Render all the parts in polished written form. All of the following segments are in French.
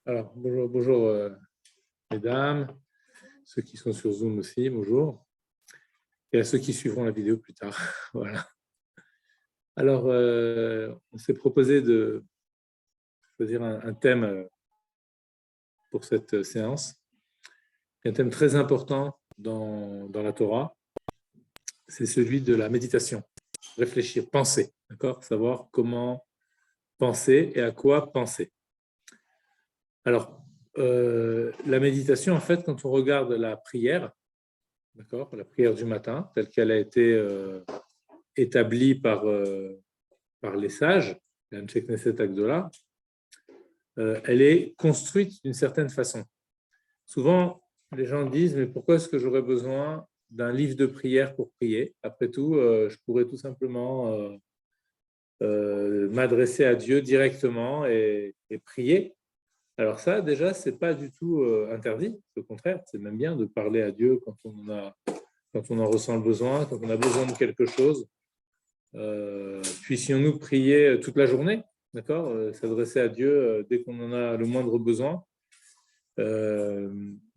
Alors, bonjour, bonjour mesdames, ceux qui sont sur Zoom aussi, bonjour, et à ceux qui suivront la vidéo plus tard. Voilà. Alors, on s'est proposé de choisir un thème pour cette séance, un thème très important dans la Torah, c'est celui de la méditation, réfléchir, penser, d'accord, savoir comment penser et à quoi penser. Alors, la méditation, en fait, quand on regarde la prière, d'accord, la prière du matin, telle qu'elle a été établie par les sages, l'Anshe Knesset Agdola, elle est construite d'une certaine façon. Souvent, les gens disent, mais pourquoi est-ce que j'aurais besoin d'un livre de prière pour prier? Après tout, je pourrais tout simplement m'adresser à Dieu directement et prier. Alors ça, déjà, ce n'est pas du tout interdit. Au contraire, c'est même bien de parler à Dieu quand on en ressent le besoin, quand on a besoin de quelque chose. Puissions-nous prier toute la journée, d'accord, s'adresser à Dieu dès qu'on en a le moindre besoin.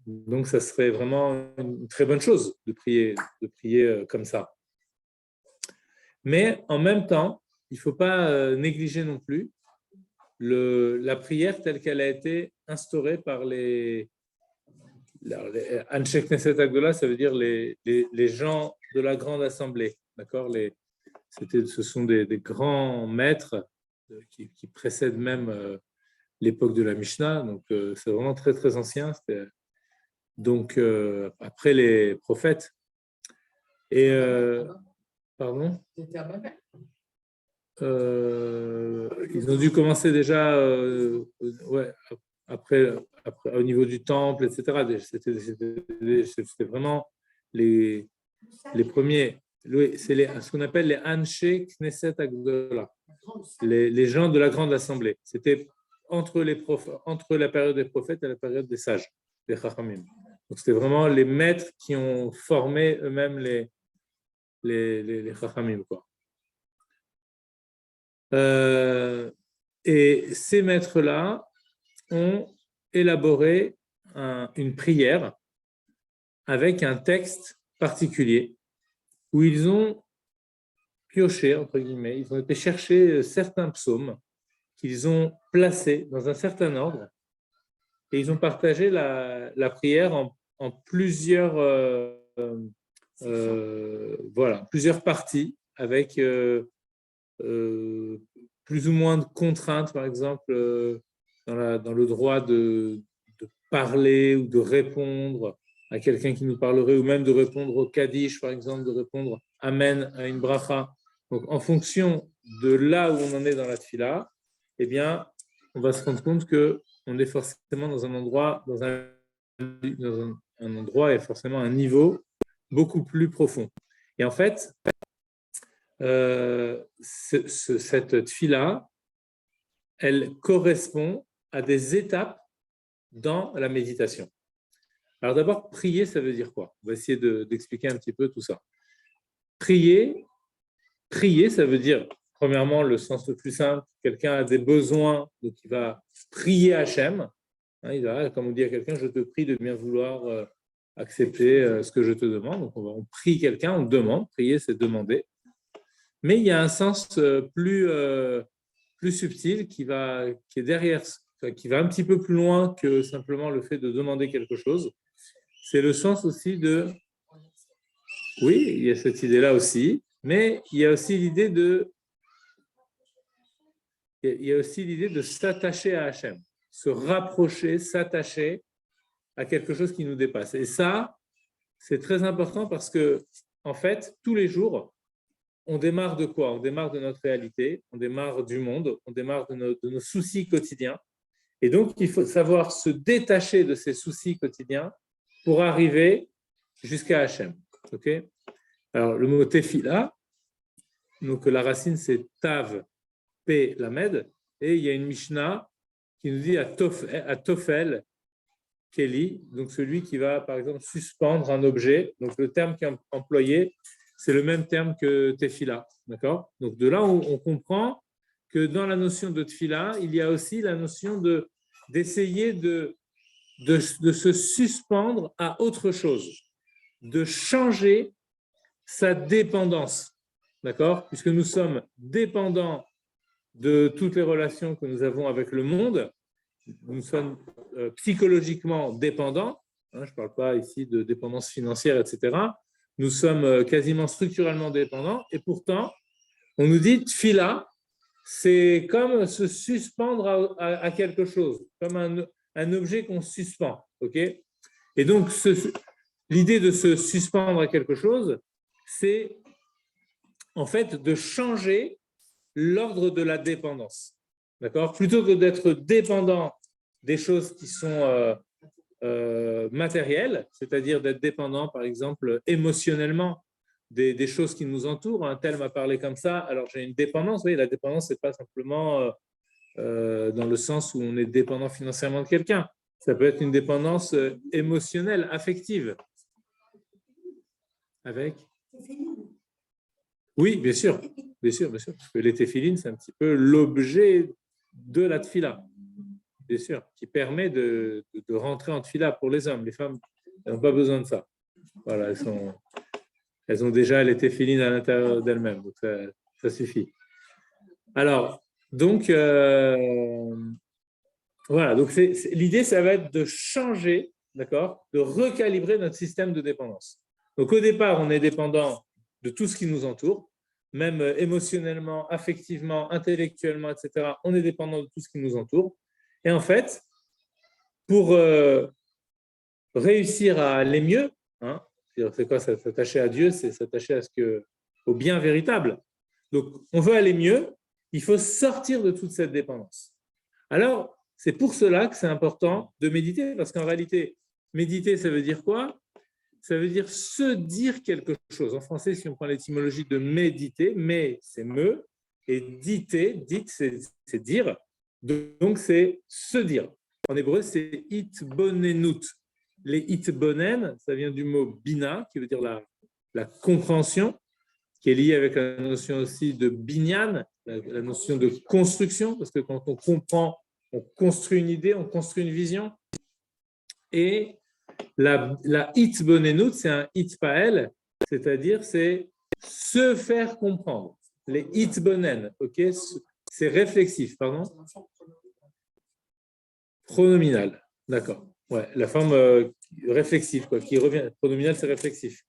Donc, ça serait vraiment une très bonne chose de prier comme ça. Mais en même temps, il ne faut pas négliger non plus la prière telle qu'elle a été instaurée par les Anshe Knesset Agdola, ça veut dire les gens de la grande assemblée, d'accord. Ce sont des grands maîtres qui précèdent même l'époque de la Mishnah, donc c'est vraiment très très ancien. Donc après les prophètes. Et pardon. Ils ont dû commencer déjà ouais, après, au niveau du temple, etc. C'était vraiment les premiers. C'est ce qu'on appelle les Anshe Knesset Agdola, les gens de la grande assemblée. C'était entre la période des prophètes et la période des sages, des Chachamim. Donc c'était vraiment les maîtres qui ont formé eux-mêmes les Chachamim, quoi. Et ces maîtres-là ont élaboré une prière avec un texte particulier où ils ont pioché, entre guillemets, ils ont été chercher certains psaumes qu'ils ont placés dans un certain ordre et ils ont partagé la prière en plusieurs, plusieurs parties avec plus ou moins de contraintes, par exemple, dans le droit de parler ou de répondre à quelqu'un qui nous parlerait, ou même de répondre au Kaddish, par exemple, de répondre Amen à une bracha. Donc, en fonction de là où on en est dans la tfila, eh bien, on va se rendre compte qu'on est forcément dans un endroit, un endroit et forcément un niveau beaucoup plus profond. Et en fait, cette tfila, elle correspond à des étapes dans la méditation. Alors d'abord, prier, ça veut dire quoi? On va essayer d'expliquer un petit peu tout ça. Prier, ça veut dire, premièrement, le sens le plus simple, quelqu'un a des besoins, donc il va prier Hachem. Il va, comme on dit à quelqu'un, je te prie de bien vouloir accepter ce que je te demande. Donc on prie quelqu'un, on demande, prier c'est demander. Mais il y a un sens plus subtil qui est derrière, qui va un petit peu plus loin que simplement le fait de demander quelque chose. C'est le sens aussi de... Oui, il y a cette idée-là aussi, mais il y a aussi l'idée de s'attacher à Hachem, se rapprocher, s'attacher à quelque chose qui nous dépasse. Et ça, c'est très important parce que, en fait, tous les jours, on démarre de quoi? On démarre de notre réalité, on démarre du monde, on démarre de nos soucis quotidiens. Et donc, il faut savoir se détacher de ces soucis quotidiens pour arriver jusqu'à Hachem. Okay? Alors, le mot tefila, donc la racine c'est tav, p, lamed, et il y a une Mishnah qui nous dit à tofel, keli, donc celui qui va, par exemple, suspendre un objet. Donc, le terme qui est employé, c'est le même terme que tefila. D'accord? Donc, de là, on comprend que dans la notion de tefila, il y a aussi la notion de d'essayer de se suspendre à autre chose, de changer sa dépendance, d'accord? Puisque nous sommes dépendants de toutes les relations que nous avons avec le monde, nous sommes psychologiquement dépendants, hein, je ne parle pas ici de dépendance financière, etc. Nous sommes quasiment structurellement dépendants et pourtant, on nous dit tfila, c'est comme se suspendre à quelque chose, comme un objet qu'on suspend, ok? Et donc, l'idée de se suspendre à quelque chose, c'est en fait de changer l'ordre de la dépendance. D'accord? Plutôt que d'être dépendant des choses qui sont matérielles, c'est-à-dire d'être dépendant, par exemple, émotionnellement des choses qui nous entourent. Un tel m'a parlé comme ça, alors j'ai une dépendance. Vous voyez, la dépendance, ce n'est pas simplement dans le sens où on est dépendant financièrement de quelqu'un. Ça peut être une dépendance émotionnelle, affective. Avec? Oui, bien sûr, bien sûr, bien sûr. Parce que les téphilines, c'est un petit peu l'objet de la tfila, bien sûr, qui permet de rentrer en tfila pour les hommes. Les femmes n'ont pas besoin de ça. Voilà, elles ont déjà les téphilines à l'intérieur d'elles-mêmes, donc ça suffit. Alors, donc, voilà, donc l'idée, ça va être de changer, d'accord, de recalibrer notre système de dépendance. Donc, au départ, on est dépendant de tout ce qui nous entoure, même émotionnellement, affectivement, intellectuellement, etc. On est dépendant de tout ce qui nous entoure. Et en fait, pour réussir à aller mieux, hein, c'est quoi s'attacher à Dieu, c'est s'attacher au bien véritable. Donc, on veut aller mieux, il faut sortir de toute cette dépendance. Alors, c'est pour cela que c'est important de méditer, parce qu'en réalité, méditer, ça veut dire quoi? Ça veut dire se dire quelque chose. En français, si on prend l'étymologie de méditer, mais c'est me, et diter, dites, c'est dire, donc c'est se dire. En hébreu, c'est itbonenut. Les itbonen, ça vient du mot bina, qui veut dire la compréhension, qui est liée avec la notion aussi de binyan, la notion de construction, parce que quand on comprend, on construit une idée, on construit une vision. Et la itbonenut, c'est un itpael, c'est-à-dire c'est se faire comprendre. Les itbonen, ok, c'est réflexif, pardon. Pronominal, d'accord. Ouais, la forme réflexive, quoi, qui revient. Pronominal, c'est réflexif.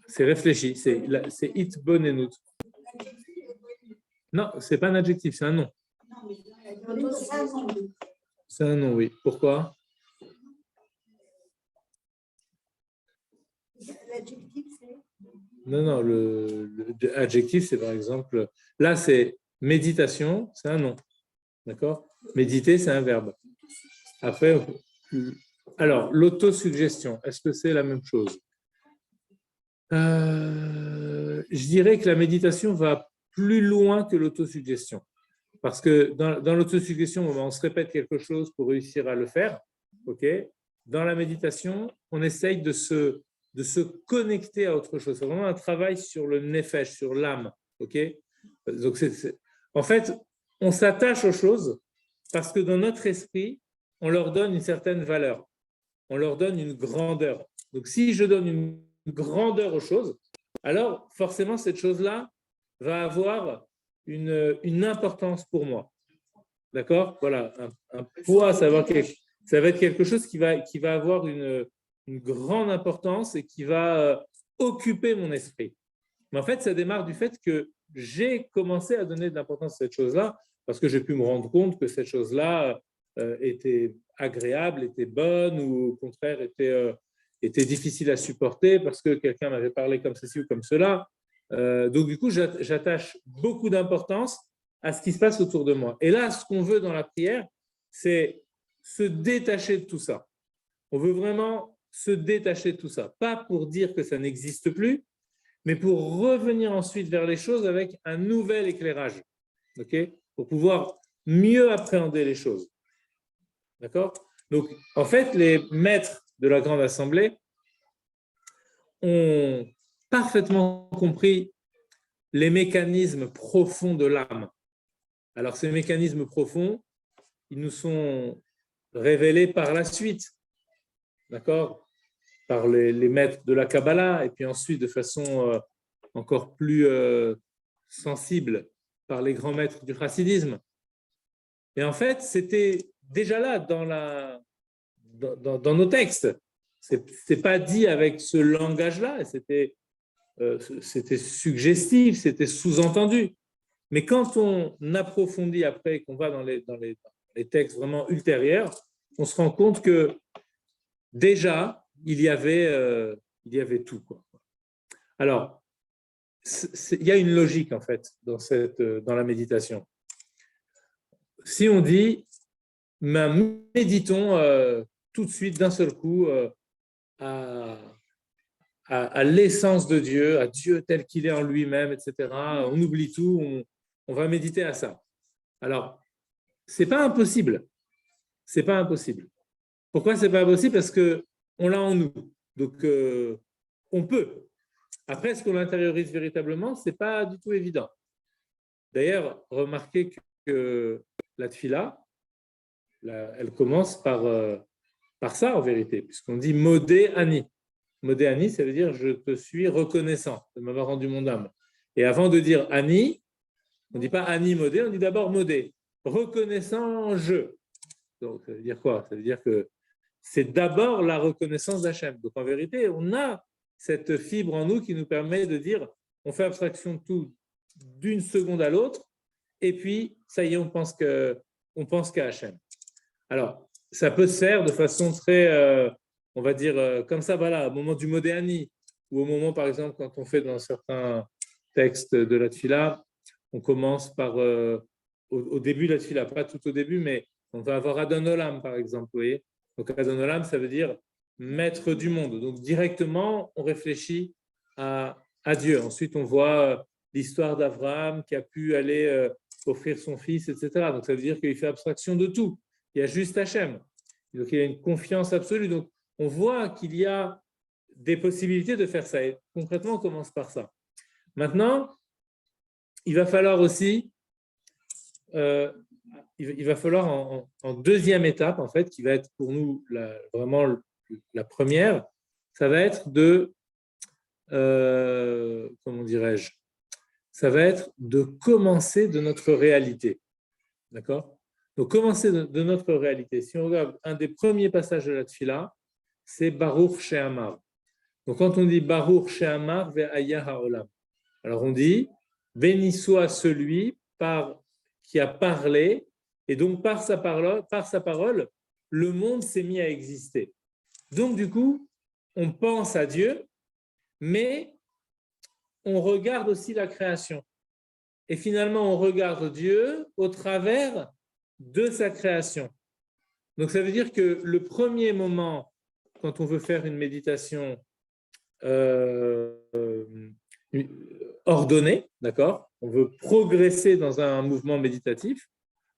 C'est réfléchi, c'est itbonenut. Non, c'est pas un adjectif, c'est un nom. C'est un nom, oui. Pourquoi? L'adjectif, c'est? Non, l'adjectif, c'est par exemple, là, c'est méditation, c'est un nom. D'accord? Méditer, c'est un verbe. Après, alors, l'autosuggestion, est-ce que c'est la même chose? Je dirais que la méditation va plus loin que l'autosuggestion. Parce que dans l'autosuggestion, on se répète quelque chose pour réussir à le faire. Ok. Dans la méditation, on essaye de se connecter à autre chose. C'est vraiment un travail sur le nefesh, sur l'âme. Ok. Donc, en fait, on s'attache aux choses parce que dans notre esprit, on leur donne une certaine valeur. On leur donne une grandeur. Donc, si je donne une grandeur aux choses, alors forcément, cette chose-là va avoir une importance pour moi. D'accord? Voilà, un poids, ça va être quelque chose qui va avoir une grande importance et qui va occuper mon esprit. Mais en fait, ça démarre du fait que j'ai commencé à donner de l'importance à cette chose-là parce que j'ai pu me rendre compte que cette chose-là était agréable, était bonne ou au contraire était difficile à supporter parce que quelqu'un m'avait parlé comme ceci ou comme cela. Donc, du coup, j'attache beaucoup d'importance à ce qui se passe autour de moi. Et là, ce qu'on veut dans la prière, c'est se détacher de tout ça. On veut vraiment se détacher de tout ça. Pas pour dire que ça n'existe plus, mais pour revenir ensuite vers les choses avec un nouvel éclairage. Okay? Pour pouvoir mieux appréhender les choses. D'accord? Donc, en fait, les maîtres de la Grande Assemblée ont parfaitement compris les mécanismes profonds de l'âme. Alors, ces mécanismes profonds, ils nous sont révélés par la suite, d'accord, par les maîtres de la Kabbalah, et puis ensuite de façon encore plus sensible par les grands maîtres du chassidisme. Et en fait, c'était déjà là dans nos textes. C'est pas dit avec ce langage-là, c'était suggestif, c'était sous-entendu. Mais quand on approfondit après, qu'on va dans les textes vraiment ultérieurs, on se rend compte que déjà, il y avait tout, quoi. Alors, il y a une logique, en fait, dans la méditation. Si on dit, méditons tout de suite, d'un seul coup, à l'essence de Dieu, à Dieu tel qu'il est en lui-même, etc. On oublie tout, on va méditer à ça. Alors, c'est pas impossible. C'est pas impossible. Pourquoi c'est pas impossible? Parce qu'on l'a en nous. Donc, on peut. Après, est-ce qu'on l'intériorise véritablement? C'est pas du tout évident. D'ailleurs, remarquez que la tfila, elle commence par ça en vérité, puisqu'on dit modé ani. Modé ani, ça veut dire je te suis reconnaissant de m'avoir rendu mon âme. Et avant de dire ani, on ne dit pas ani modé, on dit d'abord modé. Reconnaissant je. Donc ça veut dire quoi? Ça veut dire que c'est d'abord la reconnaissance d'Hachem. Donc en vérité, on a cette fibre en nous qui nous permet de dire on fait abstraction de tout d'une seconde à l'autre, et puis ça y est, on pense qu'à Hachem. Alors, ça peut se faire de façon très, on va dire, comme ça, voilà, au moment du Modéani, ou au moment, par exemple, quand on fait dans certains textes de la Tfila, on commence par, au début de la Tfila, pas tout au début, mais on va avoir Adon Olam, par exemple, vous voyez. Donc, Adon Olam, ça veut dire maître du monde. Donc, directement, on réfléchit à Dieu. Ensuite, on voit l'histoire d'Abraham qui a pu aller offrir son fils, etc. Donc, ça veut dire qu'il fait abstraction de tout. Il y a juste Hachem. Donc, il y a une confiance absolue. Donc, on voit qu'il y a des possibilités de faire ça. Et concrètement, on commence par ça. Maintenant, il va falloir aussi, il va falloir en deuxième étape, en fait, qui va être pour nous vraiment la première, ça va être comment dirais-je, ça va être de commencer de notre réalité. D'accord? Donc, commencer de notre réalité. Si on regarde un des premiers passages de la Tfila, c'est Baruch She'amar. Donc, quand on dit Baruch She'amar ve'aya ha'olam, alors on dit béni soit celui qui a parlé, et donc par sa parole, le monde s'est mis à exister. Donc, du coup, on pense à Dieu, mais on regarde aussi la création. Et finalement, on regarde Dieu au travers de sa création. Donc, ça veut dire que le premier moment, quand on veut faire une méditation ordonnée, d'accord, on veut progresser dans un mouvement méditatif.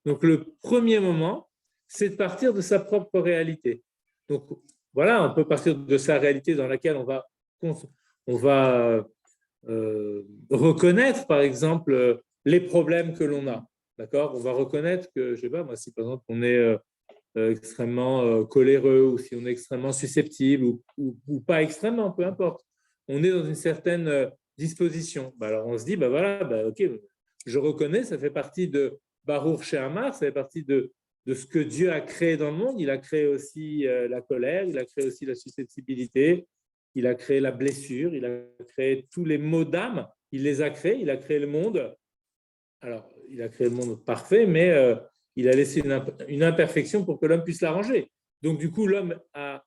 Donc, le premier moment, c'est de partir de sa propre réalité. Donc, voilà, on peut partir de sa réalité dans laquelle on va reconnaître, par exemple, les problèmes que l'on a. D'accord? On va reconnaître que, je ne sais pas, moi, si par exemple on est extrêmement coléreux ou si on est extrêmement susceptible ou pas extrêmement, peu importe, on est dans une certaine disposition. Alors on se dit, voilà, ok, je reconnais, ça fait partie de Baruch She'amar, ça fait partie de ce que Dieu a créé dans le monde. Il a créé aussi la colère, il a créé aussi la susceptibilité, il a créé la blessure, il a créé tous les maux d'âme, il les a créés, il a créé le monde. Alors, il a créé le monde parfait, mais il a laissé une imperfection pour que l'homme puisse l'arranger. Donc, du coup, l'homme a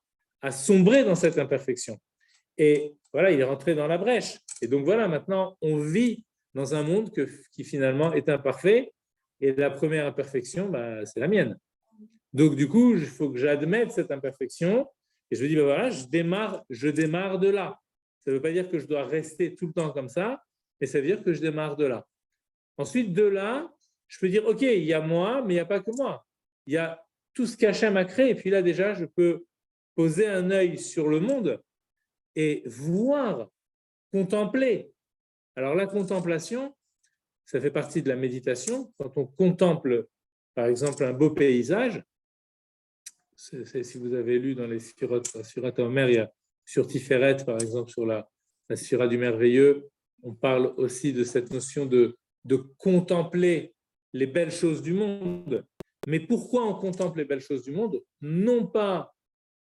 sombré dans cette imperfection. Et voilà, il est rentré dans la brèche. Et donc, voilà, maintenant, on vit dans un monde qui finalement est imparfait. Et la première imperfection, c'est la mienne. Donc, du coup, il faut que j'admette cette imperfection. Et je me dis, voilà, je démarre de là. Ça ne veut pas dire que je dois rester tout le temps comme ça, mais ça veut dire que je démarre de là. Ensuite, de là, je peux dire, OK, il y a moi, mais il n'y a pas que moi. Il y a tout ce qu'Hachem a créé. Et puis là, déjà, je peux poser un œil sur le monde et voir, contempler. Alors, la contemplation, ça fait partie de la méditation. Quand on contemple par exemple, un beau paysage. Si vous avez lu dans les Sfirat HaOmer, il y a sur Tiferet, par exemple, sur la Sphira du merveilleux, on parle aussi de cette notion de contempler les belles choses du monde. Mais pourquoi on contemple les belles choses du monde? Non pas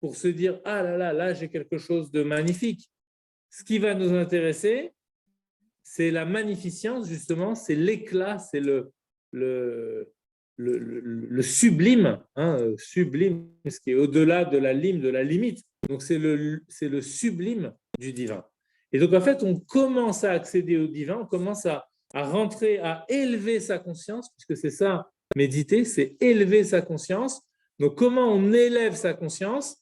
pour se dire « Ah là là, là j'ai quelque chose de magnifique ». Ce qui va nous intéresser, c'est la magnificence, justement, c'est l'éclat, c'est le sublime, sublime, ce qui est au-delà de la lime, de la limite. Donc, c'est le sublime du divin. Et donc, en fait, on commence à accéder au divin, on commence à rentrer, à élever sa conscience, puisque c'est ça, méditer, c'est élever sa conscience. Donc, comment on élève sa conscience?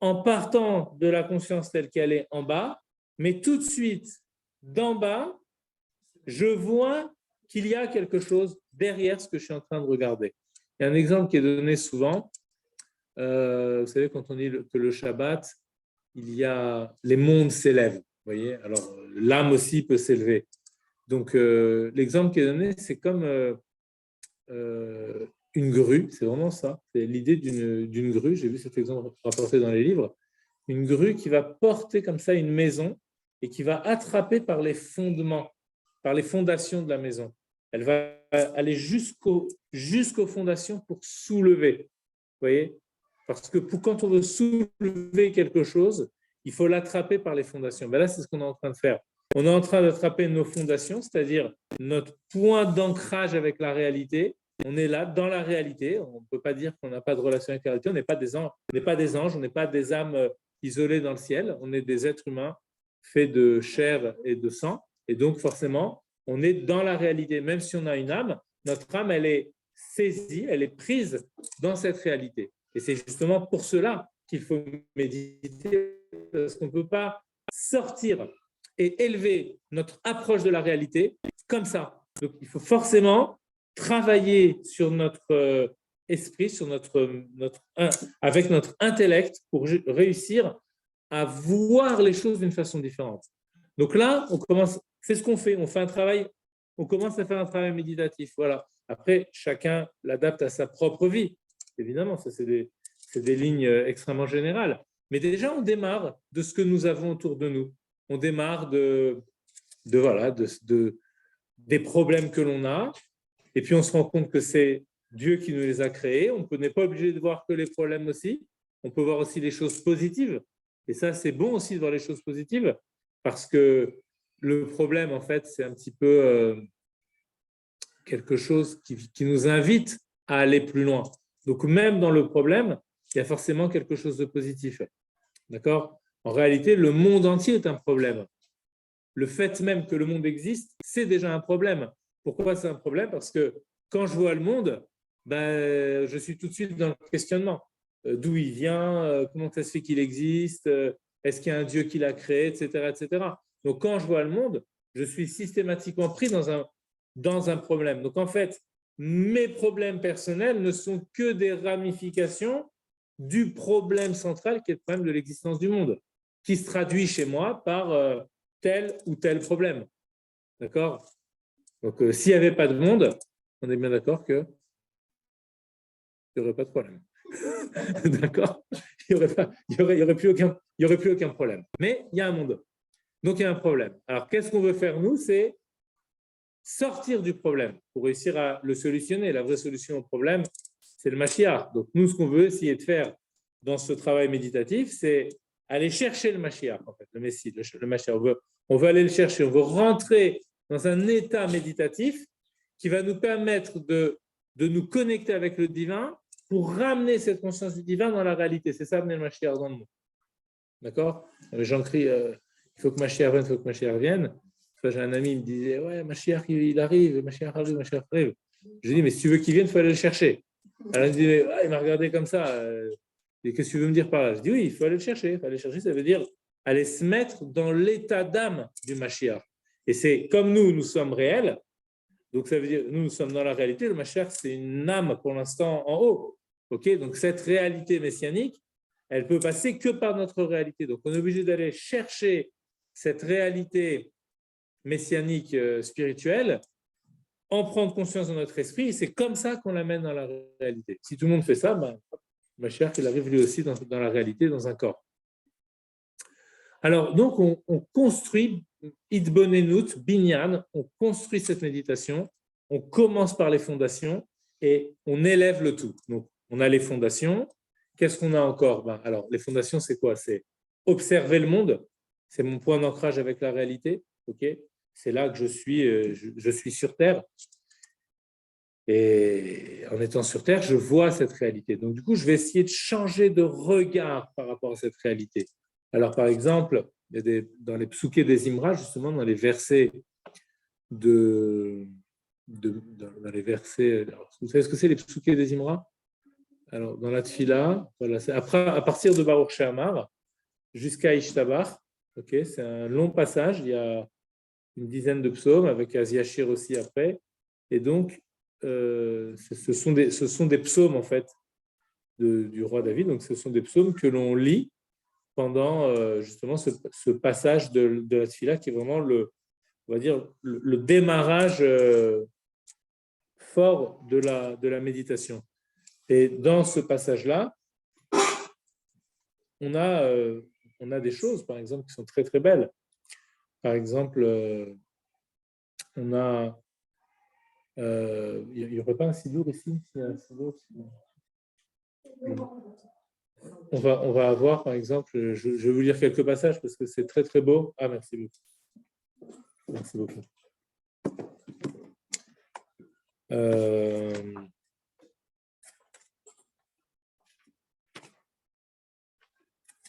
En partant de la conscience telle qu'elle est en bas, mais tout de suite, d'en bas, je vois qu'il y a quelque chose derrière ce que je suis en train de regarder. Il y a un exemple qui est donné souvent. Vous savez, quand on dit que le Shabbat, il y a les mondes s'élèvent. Vous voyez, alors l'âme aussi peut s'élever. Donc l'exemple qui est donné, c'est comme une grue. C'est vraiment ça. C'est l'idée d'une grue. J'ai vu cet exemple rapporté dans les livres. Une grue qui va porter comme ça une maison et qui va attraper par les fondements, par les fondations de la maison. Elle va aller jusqu'aux fondations pour soulever. Vous voyez? Parce que quand on veut soulever quelque chose, il faut l'attraper par les fondations. Ben là, c'est ce qu'on est en train de faire. On est en train d'attraper nos fondations, c'est-à-dire notre point d'ancrage avec la réalité. On est là, dans la réalité. On ne peut pas dire qu'on n'a pas de relation avec la réalité. On n'est pas des anges, on n'est pas des âmes isolées dans le ciel. On est des êtres humains faits de chair et de sang. Et donc, forcément, on est dans la réalité. Même si on a une âme, notre âme, elle est saisie, elle est prise dans cette réalité. Et c'est justement pour cela qu'il faut méditer, parce qu'on ne peut pas sortir et élever notre approche de la réalité comme ça. Donc, il faut forcément travailler sur notre esprit, sur avec notre intellect pour réussir à voir les choses d'une façon différente. Donc là, on commence, c'est ce qu'on fait, on fait un travail, on commence à faire un travail méditatif. Voilà. Après, chacun l'adapte à sa propre vie. Évidemment, ça c'est des lignes extrêmement générales. Mais déjà, on démarre de ce que nous avons autour de nous. On démarre des problèmes que l'on a, et puis on se rend compte que c'est Dieu qui nous les a créés. On n'est pas obligé de voir que les problèmes aussi. On peut voir aussi les choses positives. Et ça, c'est bon aussi de voir les choses positives, parce que le problème, en fait, c'est un petit peu quelque chose qui nous invite à aller plus loin. Donc, même dans le problème, il y a forcément quelque chose de positif. D'accord? En réalité, le monde entier est un problème. Le fait même que le monde existe, c'est déjà un problème. Pourquoi c'est un problème? Parce que quand je vois le monde, je suis tout de suite dans le questionnement. D'où il vient, comment ça se fait qu'il existe, est-ce qu'il y a un Dieu qui l'a créé, etc., etc. Donc, quand je vois le monde, je suis systématiquement pris dans un problème. Donc, en fait, mes problèmes personnels ne sont que des ramifications du problème central qui est le problème de l'existence du monde, qui se traduit chez moi par tel ou tel problème. D'accord? Donc, s'il n'y avait pas de monde, on est bien d'accord qu'il n'y aurait pas de problème. D'accord? Il n'y aurait plus aucun problème. Mais il y a un monde. Donc, il y a un problème. Alors, qu'est-ce qu'on veut faire, nous? C'est sortir du problème pour réussir à le solutionner. La vraie solution au problème, c'est le Mashiach. Donc, nous, ce qu'on veut essayer de faire dans ce travail méditatif, c'est aller chercher le Mashiach, en fait, le Messie, le Mashiach. On veut aller le chercher, on veut rentrer dans un état méditatif qui va nous permettre de nous connecter avec le divin pour ramener cette conscience du divin dans la réalité. C'est ça, amener le Mashiach dans le monde. D'accord? Les gens crient il faut que Mashiach vienne, il faut que Mashiach vienne. J'ai un ami qui me disait ouais, Mashiach il arrive, Mashiach arrive, Mashiach arrive. Je lui dis mais si tu veux qu'il vienne, il faut aller le chercher. Alors il me dit il m'a regardé comme ça. Et qu'est-ce que tu veux me dire par là? Je dis oui, il faut aller le chercher. Il faut aller le chercher, ça veut dire aller se mettre dans l'état d'âme du Mashiach. Et c'est comme nous sommes réels. Donc ça veut dire nous sommes dans la réalité. Le Mashiach, c'est une âme pour l'instant en haut. Ok, donc cette réalité messianique, elle peut passer que par notre réalité. Donc on est obligé d'aller chercher cette réalité messianique spirituelle en prendre conscience dans notre esprit, et c'est comme ça qu'on l'amène dans la réalité. Si tout le monde fait ça, Mashiach, il arrive lui aussi dans la réalité, dans un corps. Alors, donc, on construit Idbonenut, Binyan, on construit cette méditation, on commence par les fondations et on élève le tout. Donc, on a les fondations. Qu'est-ce qu'on a encore? Alors, les fondations, c'est quoi? C'est observer le monde, c'est mon point d'ancrage avec la réalité. Okay, c'est là que je suis sur Terre. Et en étant sur Terre, je vois cette réalité. Donc, du coup, je vais essayer de changer de regard par rapport à cette réalité. Alors, par exemple, il y a dans les psukés des Imra, justement, dans les versets dans les versets. Alors, vous savez ce que c'est les psukés des Imra? Alors, dans la Tfila, voilà, à partir de Baruch She'amar jusqu'à Ishtabach, okay, c'est un long passage, il y a une dizaine de psaumes, avec Az-Yashir aussi après. Et donc, ce sont des psaumes, en fait, du roi David. Donc, ce sont des psaumes que l'on lit pendant justement ce passage de la Tfila qui est vraiment on va dire, le démarrage fort de la méditation. Et dans ce passage-là, on a des choses, par exemple, qui sont très, très belles. Par exemple, on a... il n'y aurait pas un sidour ici? On va avoir, par exemple, je vais vous lire quelques passages parce que c'est très, très beau. Ah, merci beaucoup. Merci beaucoup.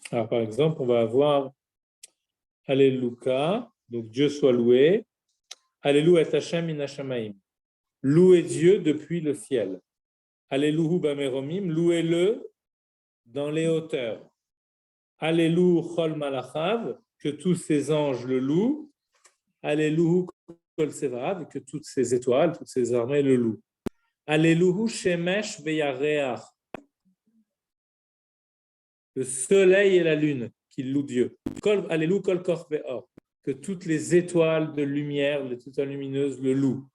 Alors, par exemple, on va avoir Alléluia, donc Dieu soit loué. Alléluia et Hashem in Hashamaim. Louez Dieu depuis le ciel. Alléluia bameromim, louez-le dans les hauteurs. Alléluia chol malachav, que tous ses anges le louent. Alléluia kol sevarav, que toutes ses étoiles, toutes ses armées le louent. Alléluia shemesh veyareach, le soleil et la lune qui louent Dieu. Alléluia kol kor ve'or, que toutes les étoiles de lumière, les étoiles lumineuses le louent.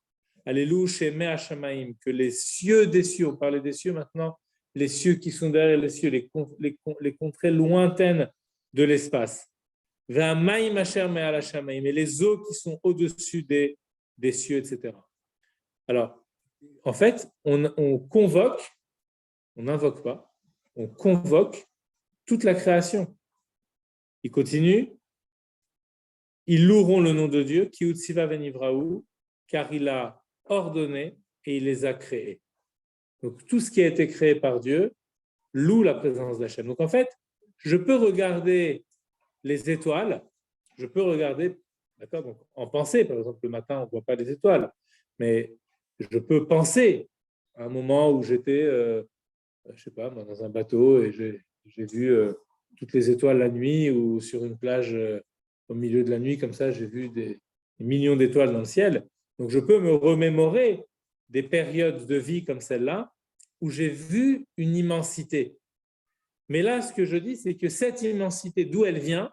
Alléluia shemeh hashamaim, que les cieux des cieux, on parlait des cieux maintenant, les cieux qui sont derrière les cieux, les contrées lointaines de l'espace. Ve'amayim asher me'al hashamaim, et les eaux qui sont au-dessus des cieux, etc. Alors, en fait, on convoque, on n'invoque pas, on convoque toute la création. Il continue. Ils loueront le nom de Dieu, ki utsiva venivraou, car il a ordonné et il les a créés. Donc, tout ce qui a été créé par Dieu loue la présence d'Hachem. Donc, en fait, je peux regarder les étoiles, je peux regarder, d'accord, donc en pensée, par exemple, le matin, on ne voit pas les étoiles, mais je peux penser à un moment où j'étais, je ne sais pas, dans un bateau et j'ai vu toutes les étoiles la nuit ou sur une plage au milieu de la nuit, comme ça, j'ai vu des millions d'étoiles dans le ciel. Donc, je peux me remémorer des périodes de vie comme celle-là où j'ai vu une immensité. Mais là, ce que je dis, c'est que cette immensité, d'où elle vient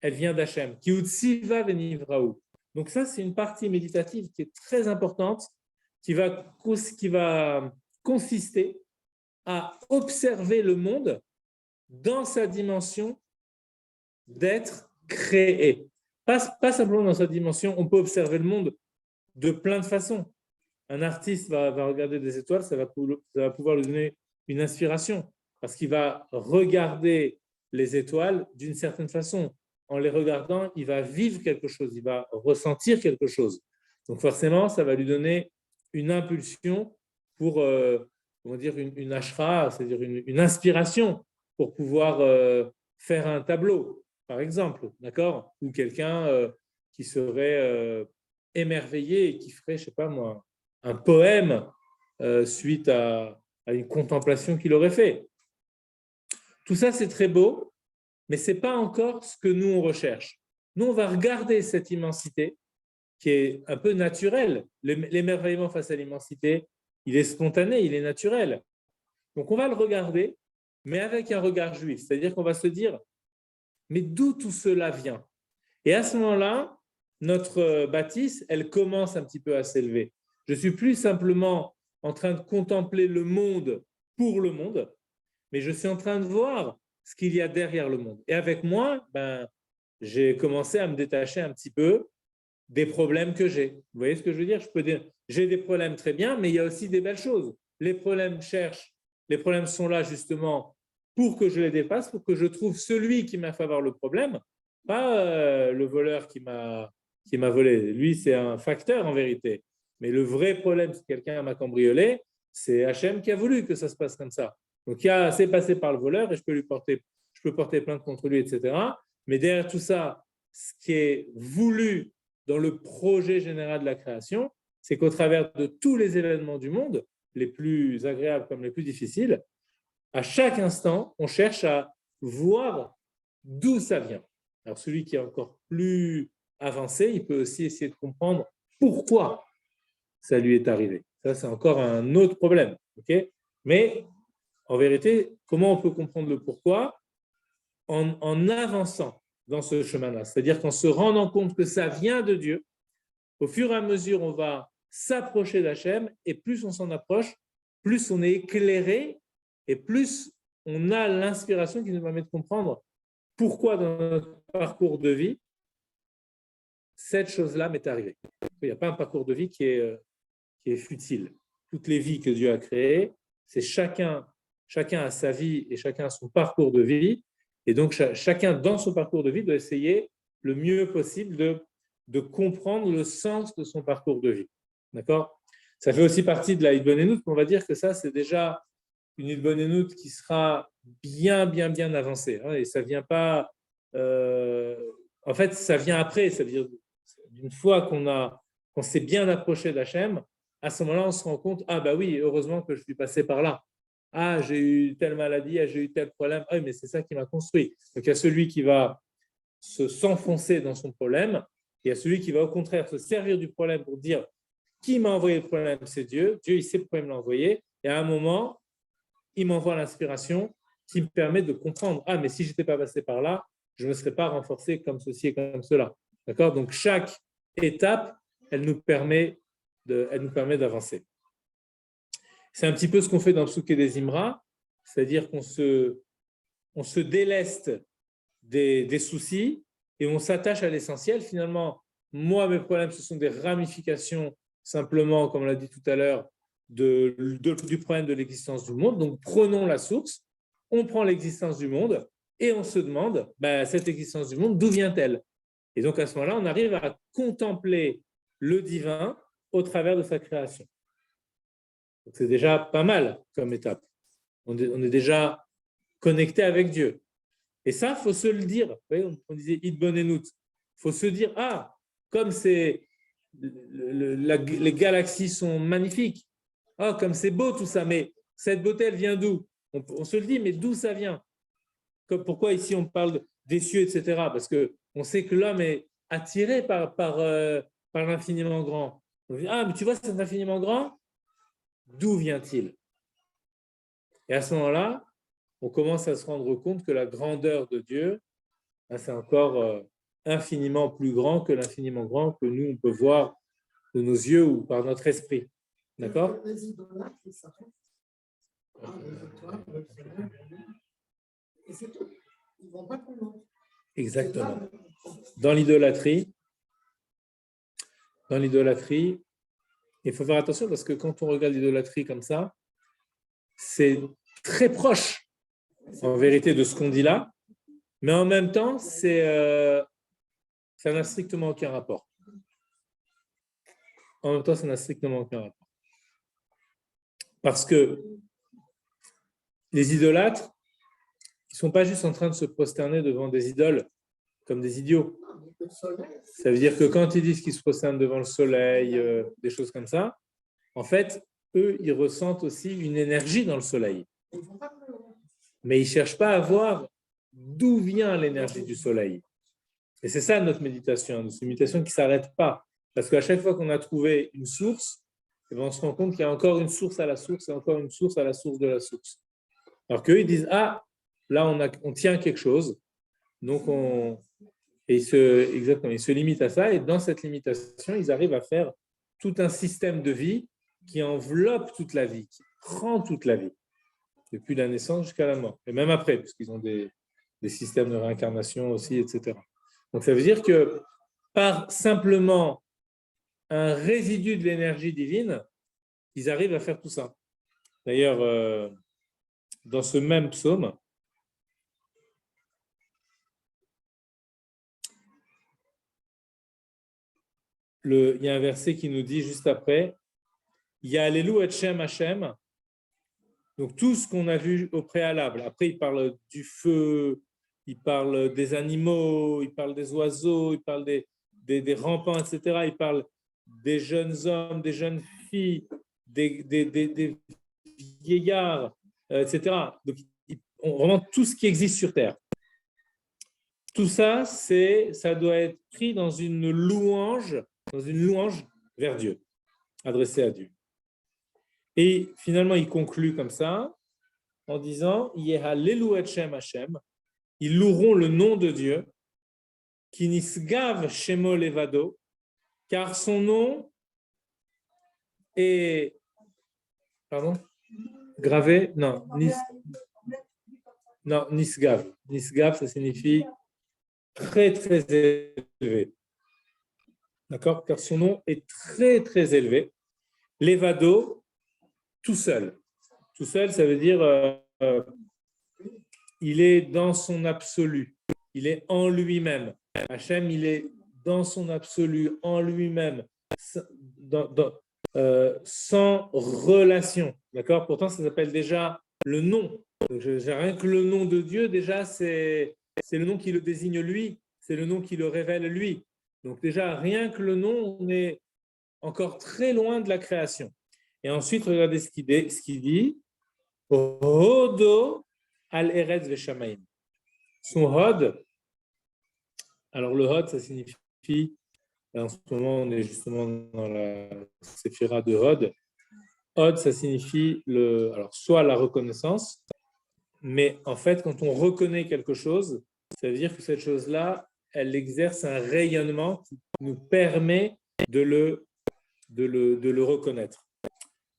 d'Hachem. Ki utsiva venivraou. Donc ça, c'est une partie méditative qui est très importante, qui va consister à observer le monde dans sa dimension d'être créé. Pas simplement dans sa dimension, on peut observer le monde de plein de façons. Un artiste va regarder des étoiles, ça va pouvoir lui donner une inspiration, parce qu'il va regarder les étoiles d'une certaine façon. En les regardant, il va vivre quelque chose, il va ressentir quelque chose. Donc forcément, ça va lui donner une impulsion pour, comment dire, une ashra, c'est-à-dire une inspiration pour pouvoir faire un tableau, par exemple, d'accord? Ou quelqu'un qui serait émerveillé et qui ferait, je ne sais pas moi, un poème suite à une contemplation qu'il aurait fait. Tout ça, c'est très beau, mais ce n'est pas encore ce que nous, on recherche. Nous, on va regarder cette immensité qui est un peu naturelle. L'émerveillement face à l'immensité, il est spontané, il est naturel. Donc, on va le regarder, mais avec un regard juif. C'est-à-dire qu'on va se dire, mais d'où tout cela vient? Et à ce moment-là, notre bâtisse, elle commence un petit peu à s'élever. Je ne suis plus simplement en train de contempler le monde pour le monde, mais je suis en train de voir ce qu'il y a derrière le monde. Et avec moi, j'ai commencé à me détacher un petit peu des problèmes que j'ai. Vous voyez ce que je veux dire? Je peux dire, j'ai des problèmes très bien, mais il y a aussi des belles choses. Les problèmes sont là justement pour que je les dépasse, pour que je trouve celui qui m'a fait avoir le problème, pas le voleur qui m'a volé. Lui, c'est un facteur en vérité. Mais le vrai problème, si quelqu'un m'a cambriolé, c'est Hachem qui a voulu que ça se passe comme ça. Donc, c'est passé par le voleur et je peux porter plainte contre lui, etc. Mais derrière tout ça, ce qui est voulu dans le projet général de la création, c'est qu'au travers de tous les événements du monde, les plus agréables comme les plus difficiles, à chaque instant, on cherche à voir d'où ça vient. Alors, celui qui est encore plus avancé, il peut aussi essayer de comprendre pourquoi ça lui est arrivé. Ça, c'est encore un autre problème. Okay? Mais en vérité, comment on peut comprendre le pourquoi? En avançant dans ce chemin-là. C'est-à-dire qu'en se rendant compte que ça vient de Dieu, au fur et à mesure, on va s'approcher d'Hachem et plus on s'en approche, plus on est éclairé et plus on a l'inspiration qui nous permet de comprendre pourquoi dans notre parcours de vie, cette chose-là m'est arrivée. Il n'y a pas un parcours de vie qui est futile. Toutes les vies que Dieu a créées, c'est chacun a sa vie et chacun a son parcours de vie. Et donc, chacun, dans son parcours de vie, doit essayer le mieux possible de comprendre le sens de son parcours de vie. D'accord? Ça fait aussi partie de la Hitbonenut, mais on va dire que ça, c'est déjà une Hitbonenut qui sera bien avancée. Hein, et ça ne vient pas... en fait, ça vient après. Ça veut dire, une fois qu'on s'est bien approché d'Hachem, à ce moment-là, on se rend compte, ah bah oui, heureusement que je suis passé par là. Ah, j'ai eu telle maladie, ah, j'ai eu tel problème. Ah, mais c'est ça qui m'a construit. Donc, il y a celui qui va s'enfoncer dans son problème. Il y a celui qui va au contraire se servir du problème pour dire qui m'a envoyé le problème, c'est Dieu. Dieu, il sait pourquoi il me l'a envoyé. Et à un moment, il m'envoie l'inspiration qui me permet de comprendre, ah, mais si je n'étais pas passé par là, je ne me serais pas renforcé comme ceci et comme cela. D'accord? Donc, chaque étape, elle nous permet d'avancer. C'est un petit peu ce qu'on fait dans le Psuké des Imra, c'est-à-dire qu'on se déleste des soucis et on s'attache à l'essentiel. Finalement, moi, mes problèmes, ce sont des ramifications simplement, comme on l'a dit tout à l'heure, du problème de l'existence du monde. Donc, prenons la source, on prend l'existence du monde et on se demande, cette existence du monde, d'où vient-elle? Et donc, à ce moment-là, on arrive à contempler le divin au travers de sa création. C'est déjà pas mal comme étape. On est déjà connecté avec Dieu. Et ça, il faut se le dire. Vous voyez, on disait Hitbonenut. Il faut se dire, comme les galaxies sont magnifiques, comme c'est beau tout ça, mais cette beauté, elle vient d'où? On se le dit, mais d'où ça vient? Pourquoi ici on parle des cieux, etc. Parce qu'on sait que l'homme est attiré par l'infiniment grand. On dit, mais tu vois, c'est infiniment grand? D'où vient-il? Et à ce moment-là, on commence à se rendre compte que la grandeur de Dieu, c'est encore infiniment plus grand que l'infiniment grand que nous, on peut voir de nos yeux ou par notre esprit. D'accord? Exactement. Dans l'idolâtrie, il faut faire attention parce que quand on regarde l'idolâtrie comme ça, c'est très proche, en vérité, de ce qu'on dit là, mais en même temps, ça n'a strictement aucun rapport. En même temps, ça n'a strictement aucun rapport. Parce que les idolâtres, ils ne sont pas juste en train de se prosterner devant des idoles comme des idiots. Ça veut dire que quand ils disent qu'ils se prosternent devant le soleil, des choses comme ça, en fait, eux, ils ressentent aussi une énergie dans le soleil. Mais ils ne cherchent pas à voir d'où vient l'énergie du soleil. Et c'est ça notre méditation, c'est une méditation qui ne s'arrête pas. Parce qu'à chaque fois qu'on a trouvé une source, on se rend compte qu'il y a encore une source à la source et encore une source à la source de la source. Alors qu'eux, ils disent, là, on tient quelque chose, donc on Et exactement, ils se limitent à ça. Et dans cette limitation, ils arrivent à faire tout un système de vie qui enveloppe toute la vie, qui prend toute la vie, depuis la naissance jusqu'à la mort. Et même après, parce qu'ils ont des systèmes de réincarnation aussi, etc. Donc, ça veut dire que par simplement un résidu de l'énergie divine, ils arrivent à faire tout ça. D'ailleurs, dans ce même psaume, il y a un verset qui nous dit juste après, Ya'alelu et Shem Hashem. Donc tout ce qu'on a vu au préalable. Après, il parle du feu, il parle des animaux, il parle des oiseaux, il parle des rampants, etc. Il parle des jeunes hommes, des jeunes filles, des vieillards, etc. Donc, vraiment tout ce qui existe sur Terre. Tout ça, ça doit être pris dans une louange vers Dieu, adressée à Dieu. Et finalement, il conclut comme ça, en disant Yehalelu et Shem Hashem, ils loueront le nom de Dieu, qui nisgav Shemo Levado, car son nom est gravé, non, nisgav. Nisgav, ça signifie très, très élevé. D'accord? Car son nom est très, très élevé. Levado, tout seul. Tout seul, ça veut dire il est dans son absolu. Il est en lui-même. Hachem, il est dans son absolu, en lui-même, sans relation. D'accord? Pourtant, ça s'appelle déjà le nom. Donc, rien que le nom de Dieu, déjà, c'est le nom qui le désigne lui. C'est le nom qui le révèle lui. Donc déjà, rien que le nom, on est encore très loin de la création. Et ensuite, regardez ce qu'il dit. Hodo al eretz veshamayim. Son hod, alors le hod, ça signifie, en ce moment, on est justement dans la séphira de hod. Hod, ça signifie alors soit la reconnaissance, mais en fait, quand on reconnaît quelque chose, ça veut dire que cette chose-là, elle exerce un rayonnement qui nous permet de le reconnaître.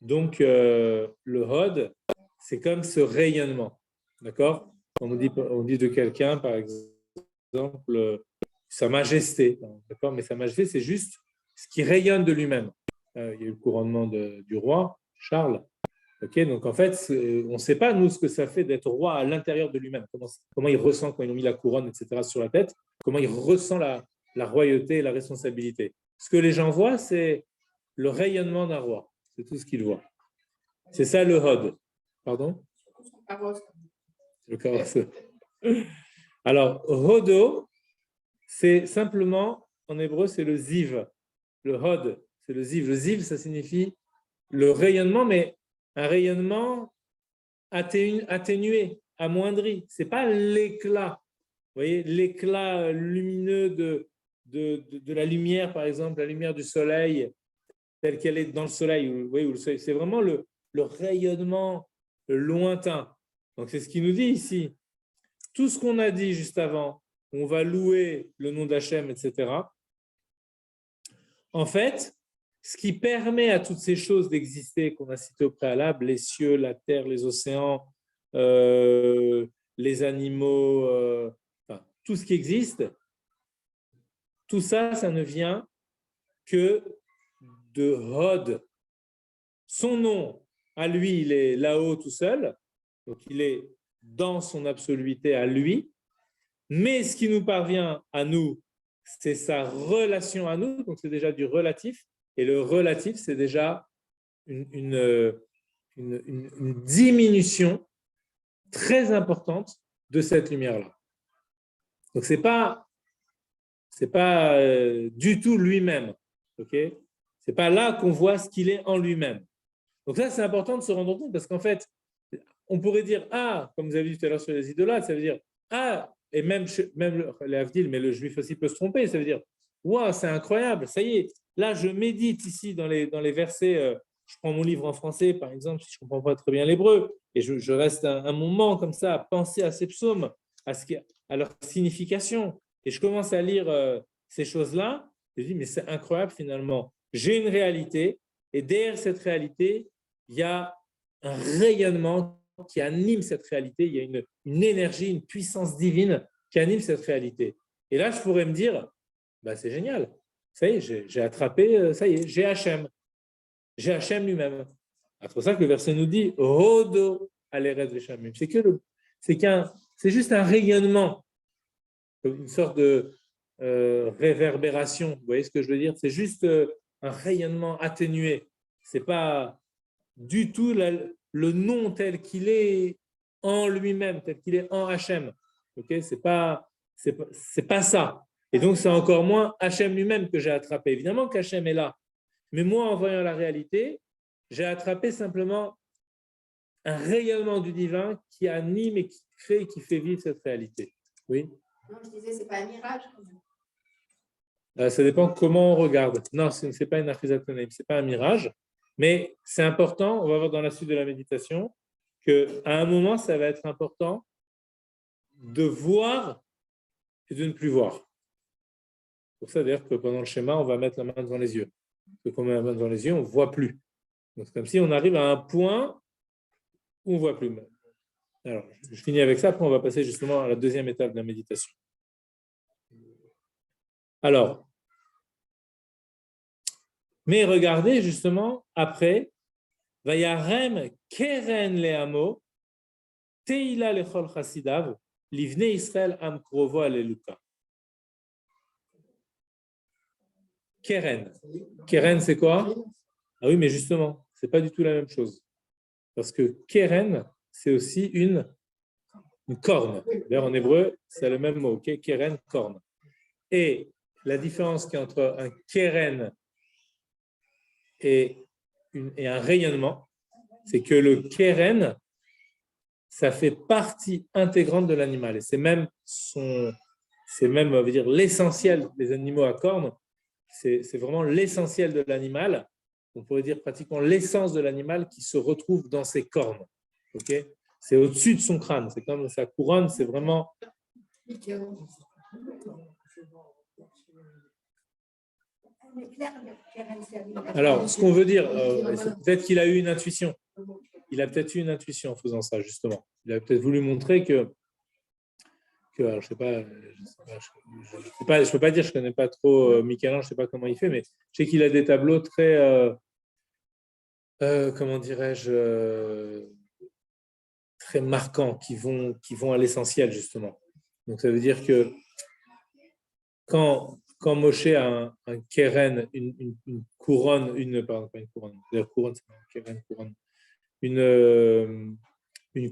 Donc, le hod, c'est comme ce rayonnement. D'accord? On dit de quelqu'un, par exemple, sa majesté. D'accord? Mais sa majesté, c'est juste ce qui rayonne de lui-même. Il y a eu le couronnement du roi, Charles. Okay, donc en fait, on ne sait pas, nous, ce que ça fait d'être roi à l'intérieur de lui-même. Comment il ressent quand ils ont mis la couronne, etc., sur la tête. Comment il ressent la royauté et la responsabilité. Ce que les gens voient, c'est le rayonnement d'un roi. C'est tout ce qu'ils voient. C'est ça le hod. Pardon? Le carrosse. Alors, hodo, c'est simplement, en hébreu, c'est le ziv. Le hod, c'est le ziv. Le ziv, ça signifie le rayonnement, mais un rayonnement atténué, amoindri. Ce n'est pas l'éclat. Vous voyez, l'éclat lumineux de la lumière, par exemple, la lumière du soleil, telle qu'elle est dans le soleil. Vous voyez, le soleil, c'est vraiment le rayonnement lointain. Donc, c'est ce qu'il nous dit ici. Tout ce qu'on a dit juste avant, on va louer le nom d'Hachem, etc. En fait, ce qui permet à toutes ces choses d'exister qu'on a citées au préalable, les cieux, la terre, les océans, les animaux, enfin, tout ce qui existe, tout ça, ça ne vient que de Hod. Son nom, à lui, il est là-haut tout seul, donc il est dans son absoluité à lui, mais ce qui nous parvient à nous, c'est sa relation à nous, donc c'est déjà du relatif, et le relatif, c'est déjà une diminution très importante de cette lumière-là. Donc, ce n'est pas du tout lui-même. Okay? Ce n'est pas là qu'on voit ce qu'il est en lui-même. Donc ça, c'est important de se rendre compte parce qu'en fait, on pourrait dire, ah, comme vous avez dit tout à l'heure sur les idolâtres, ça veut dire, ah, et même les Havdil, mais le juif aussi peut se tromper, ça veut dire, waouh, c'est incroyable, ça y est, là, je médite ici dans les versets, je prends mon livre en français, par exemple, si je ne comprends pas très bien l'hébreu, et je reste un moment comme ça à penser à ces psaumes, à leur signification. et je commence à lire ces choses-là, je dis, mais c'est incroyable finalement. J'ai une réalité, et derrière cette réalité, il y a un rayonnement qui anime cette réalité, il y a une énergie, une puissance divine qui anime cette réalité. Et là, je pourrais me dire, bah, c'est génial, ça y est, j'ai attrapé, ça y est, j'ai Hachem. J'ai Hachem lui-même. C'est pour ça que le verset nous dit Hodo aleret veshamim. C'est juste un rayonnement, une sorte de réverbération. Vous voyez ce que je veux dire? C'est juste un rayonnement atténué. C'est pas du tout le nom tel qu'il est en lui-même, tel qu'il est en Hachem. Okay? C'est pas ça. Et donc, c'est encore moins Hachem lui-même que j'ai attrapé. Évidemment qu'Hachem est là. Mais moi, en voyant la réalité, j'ai attrapé simplement un rayonnement du divin qui anime et qui crée et qui fait vivre cette réalité. Oui? Non, je disais, c'est pas un mirage. Ça dépend comment on regarde. Non, ce n'est pas une achizatonim, ce n'est pas un mirage. Mais c'est important, on va voir dans la suite de la méditation, qu'à un moment, ça va être important de voir et de ne plus voir. Pour ça, d'ailleurs, que pendant le schéma, on va mettre la main devant les yeux. Parce que quand on met la main devant les yeux, on ne voit plus. Donc, c'est comme si on arrive à un point où on ne voit plus. Alors, je finis avec ça, après on va passer justement à la deuxième étape de la méditation. Alors, mais regardez justement, après, Vayarem keren leamo, teila lechol chasidav, livne Israël am krovo aleluka. Keren. Keren, c'est quoi? Ah oui, mais justement, ce n'est pas du tout la même chose. Parce que keren, c'est aussi une corne. D'ailleurs, en hébreu, c'est le même mot, okay? Keren, corne. Et la différence qu'il y a entre un keren et un rayonnement, c'est que le keren, ça fait partie intégrante de l'animal. Et c'est même, on va dire, l'essentiel des animaux à cornes. C'est vraiment l'essentiel de l'animal. On pourrait dire pratiquement l'essence de l'animal qui se retrouve dans ses cornes. Okay? C'est au-dessus de son crâne. C'est comme sa couronne, c'est vraiment... Alors, ce qu'on veut dire, peut-être qu'il a eu une intuition. Il a peut-être eu une intuition en faisant ça, justement. Il a peut-être voulu montrer que alors, je ne peux pas dire, je ne connais pas trop Michel-Ange, je ne sais pas comment il fait, mais je sais qu'il a des tableaux très, comment dirais-je, très marquants, qui vont à l'essentiel, justement. Donc, ça veut dire que quand Moshe a un keren, une couronne, pardon, pas une couronne, la couronne, c'est un keren, couronne, une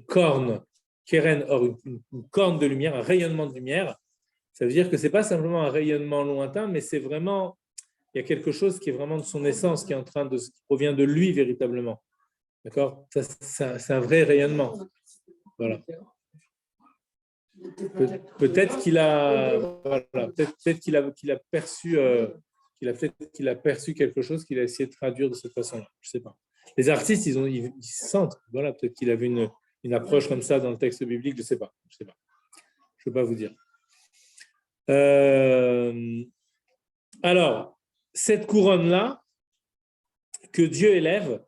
corne, keren, or une corne de lumière, un rayonnement de lumière, ça veut dire que ce n'est pas simplement un rayonnement lointain, mais c'est vraiment, il y a quelque chose qui est vraiment de son essence, qui provient de lui véritablement. D'accord? C'est un vrai rayonnement. Voilà. Peut-être qu'il a, voilà, peut-être qu'il a perçu, qu'il a perçu quelque chose qu'il a essayé de traduire de cette façon-là. Je ne sais pas. Les artistes, ils sentent. Voilà, peut-être qu'il avait une approche comme ça dans le texte biblique. Je ne sais pas. Je ne peux pas vous dire. Alors, cette couronne-là que Dieu élève,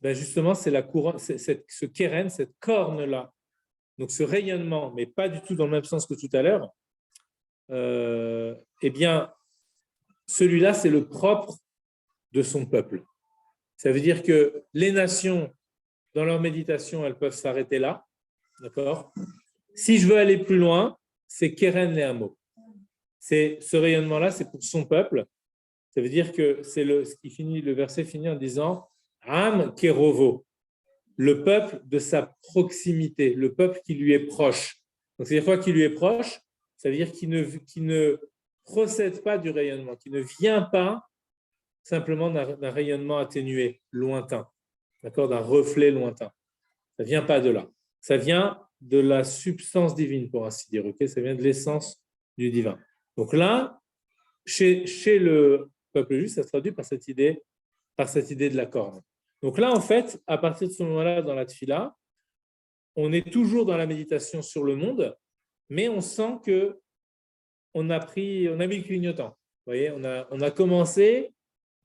ben justement, c'est la couronne, ce keren, cette corne-là. Donc, ce rayonnement, mais pas du tout dans le même sens que tout à l'heure, eh bien, celui-là, c'est le propre de son peuple. Ça veut dire que les nations, dans leur méditation, elles peuvent s'arrêter là. D'accord? Si je veux aller plus loin, c'est Keren Leamo. C'est ce rayonnement-là, c'est pour son peuple. Ça veut dire que le verset finit en disant Am Kerovo, le peuple de sa proximité, le peuple qui lui est proche. Donc, c'est-à-dire quoi qui lui est proche? Ça veut dire qu'il ne procède pas du rayonnement, qui ne vient pas simplement d'un rayonnement atténué, lointain, d'accord, d'un reflet lointain. Ça ne vient pas de là. Ça vient de la substance divine, pour ainsi dire. Okay, ça vient de l'essence du divin. Donc là, chez le peuple juif, ça se traduit par cette idée de la corne. Donc là, en fait, à partir de ce moment-là, dans la tfila, on est toujours dans la méditation sur le monde, mais on sent que on a mis le clignotant. Vous voyez, on a commencé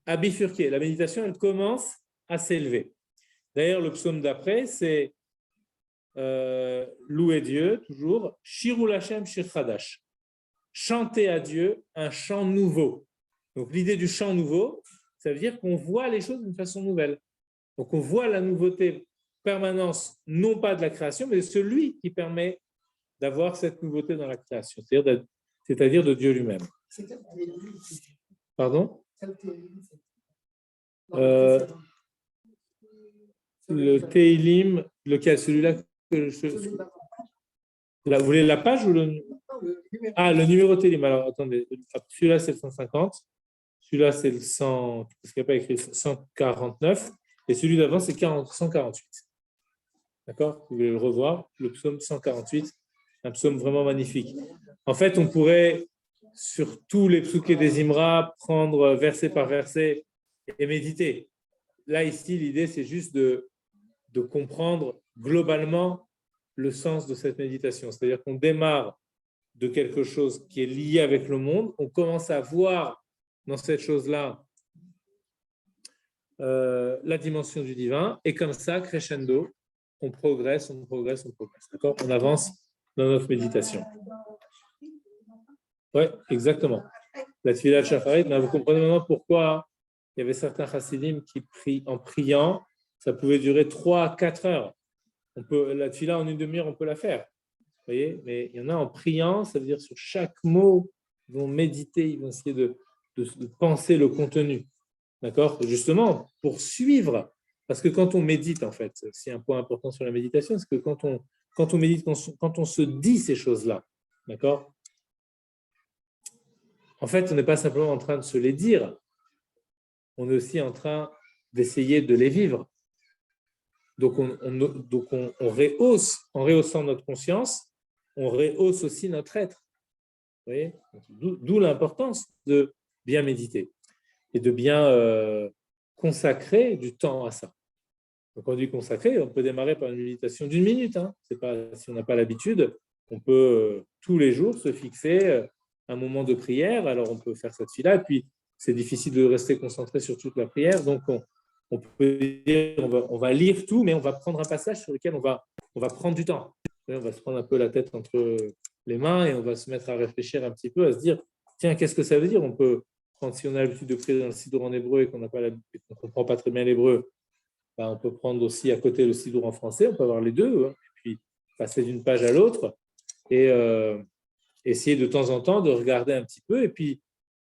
à bifurquer. La méditation, elle commence à s'élever. D'ailleurs, le psaume d'après, c'est louer Dieu, toujours, Shirul Hashem Shir Chadash. Chanter à Dieu un chant nouveau. Donc, l'idée du chant nouveau, ça veut dire qu'on voit les choses d'une façon nouvelle. Donc, on voit la nouveauté, permanence, non pas de la création, mais de celui qui permet d'avoir cette nouveauté dans la création, c'est-à-dire de Dieu lui-même. Pardon ? Le Teilim, lequel? Celui-là que vous voulez la page ou le... Ah, le numéro Teilim. Alors, attendez. Celui-là, c'est le 150. Celui-là, c'est le 100, parce qu'il n'y a pas écrit 149. Et celui d'avant, c'est 148. D'accord? Vous voulez le revoir? Le psaume 148, un psaume vraiment magnifique. En fait, on pourrait, sur tous les psouké des Imra, prendre verset par verset et méditer. Là, ici, l'idée, c'est juste de comprendre globalement le sens de cette méditation. C'est-à-dire qu'on démarre de quelque chose qui est lié avec le monde, on commence à voir dans cette chose-là la dimension du divin, et comme ça, crescendo, on progresse. D'accord? On avance dans notre méditation. Oui, exactement. La Tfilat Shacharit, vous comprenez maintenant pourquoi il y avait certains chassidim qui prient en priant, ça pouvait durer 3 à 4 heures. La Tfilat en une demi-heure, on peut la faire. Vous voyez? Mais il y en a en priant, ça veut dire sur chaque mot, ils vont méditer, ils vont essayer de penser le contenu. D'accord? Justement, pour suivre. Parce que quand on médite, en fait, c'est un point important sur la méditation, c'est que quand on médite, quand on se dit ces choses-là, d'accord? En fait, on n'est pas simplement en train de se les dire, on est aussi en train d'essayer de les vivre. Donc, on rehausse, en rehaussant notre conscience, on rehausse aussi notre être. Vous voyez? D'où l'importance de bien méditer et de bien consacrer du temps à ça. Donc, quand on dit consacrer, on peut démarrer par une méditation d'1 minute. C'est pas, si on n'a pas l'habitude, on peut tous les jours se fixer un moment de prière. Alors, on peut faire cette fila, et puis c'est difficile de rester concentré sur toute la prière. Donc, on peut dire, on va lire tout, mais on va prendre un passage sur lequel on va prendre du temps. On va se prendre un peu la tête entre les mains et on va se mettre à réfléchir un petit peu, à se dire, tiens, qu'est-ce que ça veut dire? On peut prendre, si on a l'habitude de prier dans le siddur en hébreu et qu'on ne comprend pas très bien l'hébreu, on peut prendre aussi à côté le siddur en français, on peut avoir les deux, et puis passer d'une page à l'autre et essayer de temps en temps de regarder un petit peu et puis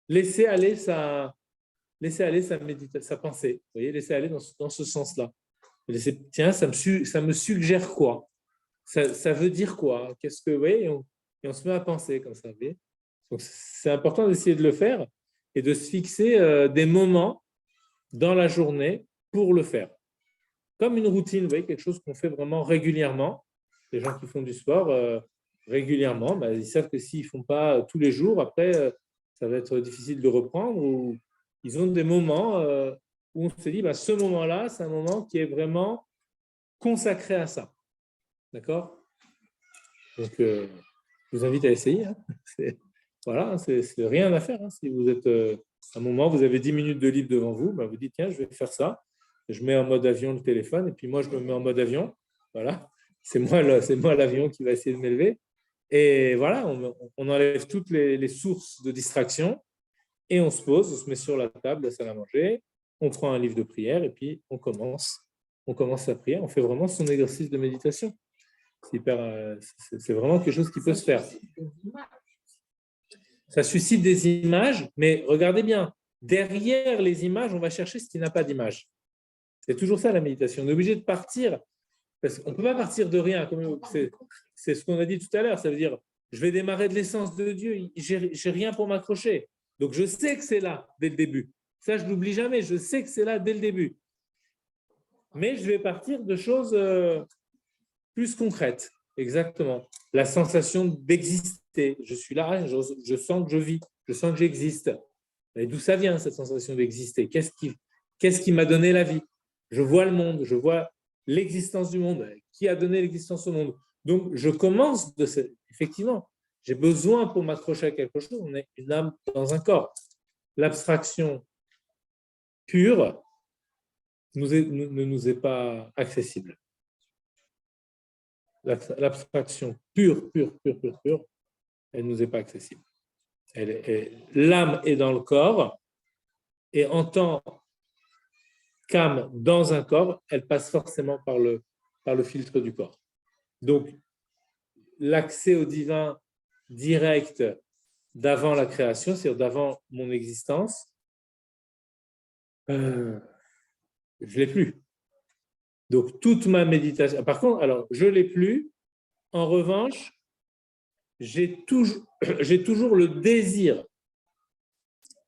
laisser aller sa pensée, vous voyez, laisser aller dans ce sens-là. Tiens, ça me suggère quoi? Ça veut dire quoi? Qu'est-ce que, vous voyez, et on se met à penser comme ça, vous voyez. Donc, c'est important d'essayer de le faire et de se fixer des moments dans la journée pour le faire. Comme une routine, vous voyez, quelque chose qu'on fait vraiment régulièrement. Les gens qui font du sport régulièrement, ils savent que s'ils ne font pas tous les jours, après, ça va être difficile de reprendre. Ou ils ont des moments où on se dit, ce moment-là, c'est un moment qui est vraiment consacré à ça. D'accord? Donc, je vous invite à essayer. Voilà, c'est rien à faire. Si vous êtes à un moment, vous avez 10 minutes de libre devant vous, vous dites, tiens, je vais faire ça. Je mets en mode avion le téléphone et puis moi, je me mets en mode avion. Voilà, c'est moi l'avion qui va essayer de m'élever. Et voilà, on enlève toutes les sources de distraction et on se pose, on se met sur la table, la salle à manger, on prend un livre de prière et puis on commence à prier. On fait vraiment son exercice de méditation. C'est vraiment quelque chose qui peut se faire. Ça suscite des images, mais regardez bien, derrière les images, on va chercher ce qui n'a pas d'image. C'est toujours ça la méditation. On est obligé de partir, parce qu'on ne peut pas partir de rien. C'est ce qu'on a dit tout à l'heure. Ça veut dire, je vais démarrer de l'essence de Dieu. Je n'ai rien pour m'accrocher. Donc, je sais que c'est là dès le début. Ça, je ne l'oublie jamais. Je sais que c'est là dès le début. Mais je vais partir de choses plus concrètes. Exactement. La sensation d'exister. Je suis là, je sens que je vis. Je sens que j'existe. Et d'où ça vient, cette sensation d'exister? Qu'est-ce qui m'a donné la vie? Je vois le monde, je vois l'existence du monde. Qui a donné l'existence au monde? Donc, je commence effectivement, J'ai besoin pour m'accrocher à quelque chose, on est une âme dans un corps. L'abstraction pure ne nous est pas accessible. L'abstraction pure, elle ne nous est pas accessible. L'âme est dans le corps et en tant qu'âme dans un corps, elle passe forcément par le filtre du corps. Donc, l'accès au divin direct d'avant la création, c'est-à-dire d'avant mon existence, je ne l'ai plus. Donc, toute ma méditation… Par contre, alors, je ne l'ai plus. En revanche, j'ai toujours le désir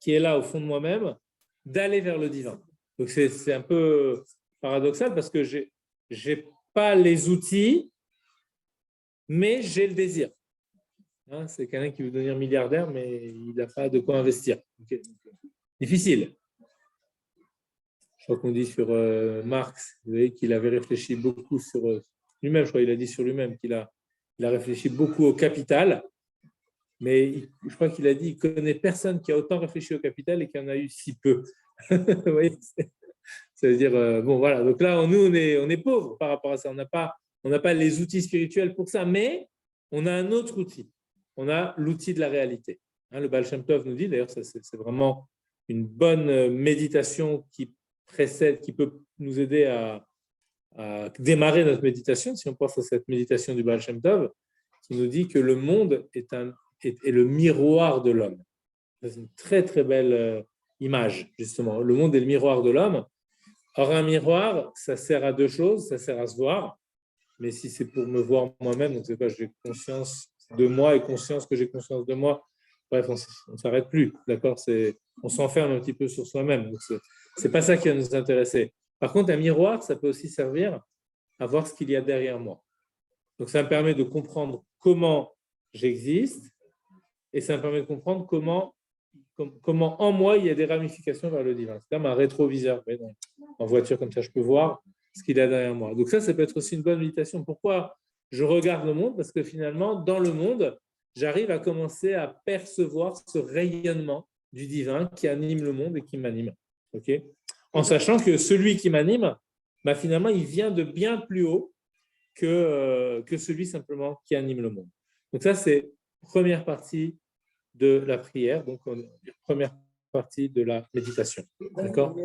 qui est là au fond de moi-même d'aller vers le divin. Donc, c'est un peu paradoxal parce que je n'ai pas les outils, mais j'ai le désir. Hein, c'est quelqu'un qui veut devenir milliardaire, mais il n'a pas de quoi investir. Okay. Difficile. Je crois qu'on dit sur Marx, vous voyez, qu'il avait réfléchi beaucoup sur lui-même, je crois qu'il a dit sur lui-même qu'il a réfléchi beaucoup au capital, mais je crois qu'il a dit qu'il ne connaît personne qui a autant réfléchi au capital et qui en a eu si peu. Vous voyez, ça veut dire, bon voilà, donc là, nous, on est pauvres par rapport à ça, on n'a pas les outils spirituels pour ça, mais on a un autre outil, on a l'outil de la réalité. Hein, le Baal Shem Tov nous dit, d'ailleurs, c'est vraiment une bonne méditation qui peut nous aider à démarrer notre méditation, si on pense à cette méditation du Baal Shem Tov, qui nous dit que le monde est le miroir de l'homme. C'est une très, très belle image, justement. Le monde est le miroir de l'homme. Or, un miroir, ça sert à deux choses. Ça sert à se voir, mais si c'est pour me voir moi-même, donc c'est pas j'ai conscience de moi et conscience que j'ai conscience de moi, bref, on ne s'arrête plus, d'accord, on s'enferme un petit peu sur soi-même. Donc, c'est pas ça qui va nous intéresser. Par contre, un miroir, ça peut aussi servir à voir ce qu'il y a derrière moi. Donc, ça me permet de comprendre comment j'existe et ça me permet de comprendre comment en moi, il y a des ramifications vers le divin. C'est comme un rétroviseur. En voiture, comme ça, je peux voir ce qu'il y a derrière moi. Donc ça peut être aussi une bonne méditation. Pourquoi je regarde le monde? Parce que finalement, dans le monde, j'arrive à commencer à percevoir ce rayonnement du divin qui anime le monde et qui m'anime. Okay, en sachant que celui qui m'anime, finalement, il vient de bien plus haut que celui simplement qui anime le monde. Donc ça, c'est la première partie de la prière, donc première partie de la méditation. D'accord?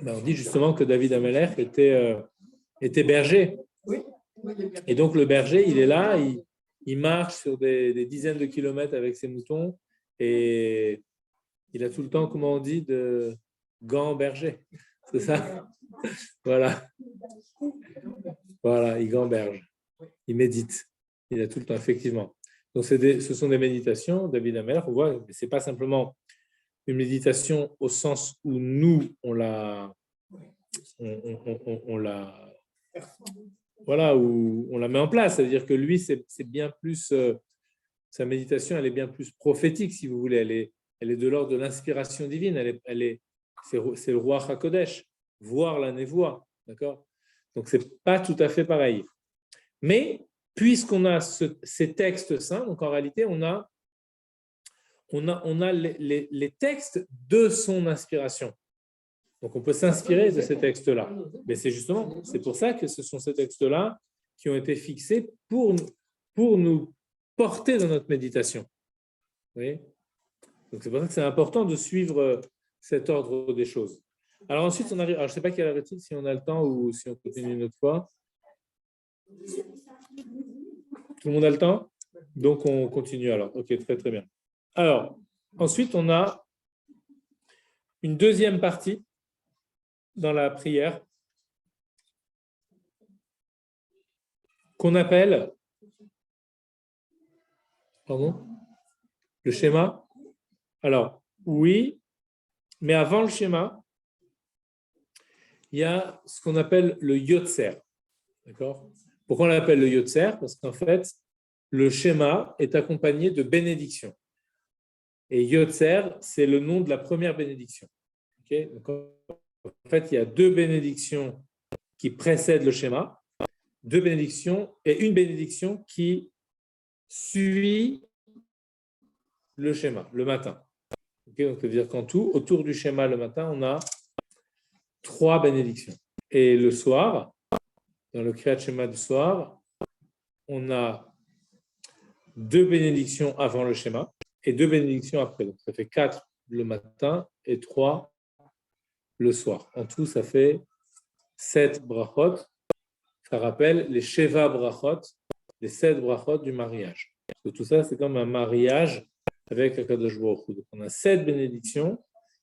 On dit justement que David Amelech était berger. Et donc le berger, il est là, il marche sur des dizaines de kilomètres avec ses moutons et il a tout le temps, comment on dit, de gants berger. C'est ça? Voilà. Voilà, il gamberge. Il médite. Il a tout le temps, effectivement. Donc, ce sont des méditations, David Amelech, on voit, ce n'est pas simplement une méditation au sens où nous, on la voilà, où on la met en place. C'est-à-dire que lui, c'est bien plus, sa méditation, elle est bien plus prophétique, si vous voulez. Elle est de l'ordre de l'inspiration divine. C'est le roi HaKodesh, voir la névoie. D'accord? Donc, ce n'est pas tout à fait pareil. Mais, puisqu'on a ces textes saints, donc en réalité, on a les textes de son inspiration. Donc, on peut s'inspirer de ces textes-là. Mais c'est pour ça que ce sont ces textes-là qui ont été fixés pour nous porter dans notre méditation. Vous voyez? Donc, c'est pour ça que c'est important de suivre cet ordre des choses. Alors ensuite, on arrive… Alors, je ne sais pas quelle heure est-il, si on a le temps ou si on continue une autre fois. Tout le monde a le temps? Donc, on continue alors. Ok, très, très bien. Alors, ensuite, on a une deuxième partie dans la prière qu'on appelle le schéma. Alors, oui, mais avant le schéma, il y a ce qu'on appelle le Yotzer. D'accord? Pourquoi on l'appelle le Yotzer? Parce qu'en fait, le schéma est accompagné de bénédictions. Et Yotzer, c'est le nom de la première bénédiction. Okay? Donc, en fait, il y a deux bénédictions qui précèdent le schéma. deux bénédictions et une bénédiction qui suit le schéma, le matin. Okay, donc, ça veut dire qu'en tout, autour du schéma le matin, on a 3 bénédictions. Et le soir, dans le Kriyat Shema du soir, on a 2 bénédictions avant le schéma et 2 bénédictions après. Donc ça fait 4 le matin et 3 le soir. En tout, ça fait 7 brachot. Ça rappelle les Sheva brachot, les 7 brachot du mariage. Parce que tout ça, c'est comme un mariage avec Akadosh Baruch Hu. Donc on a 7 bénédictions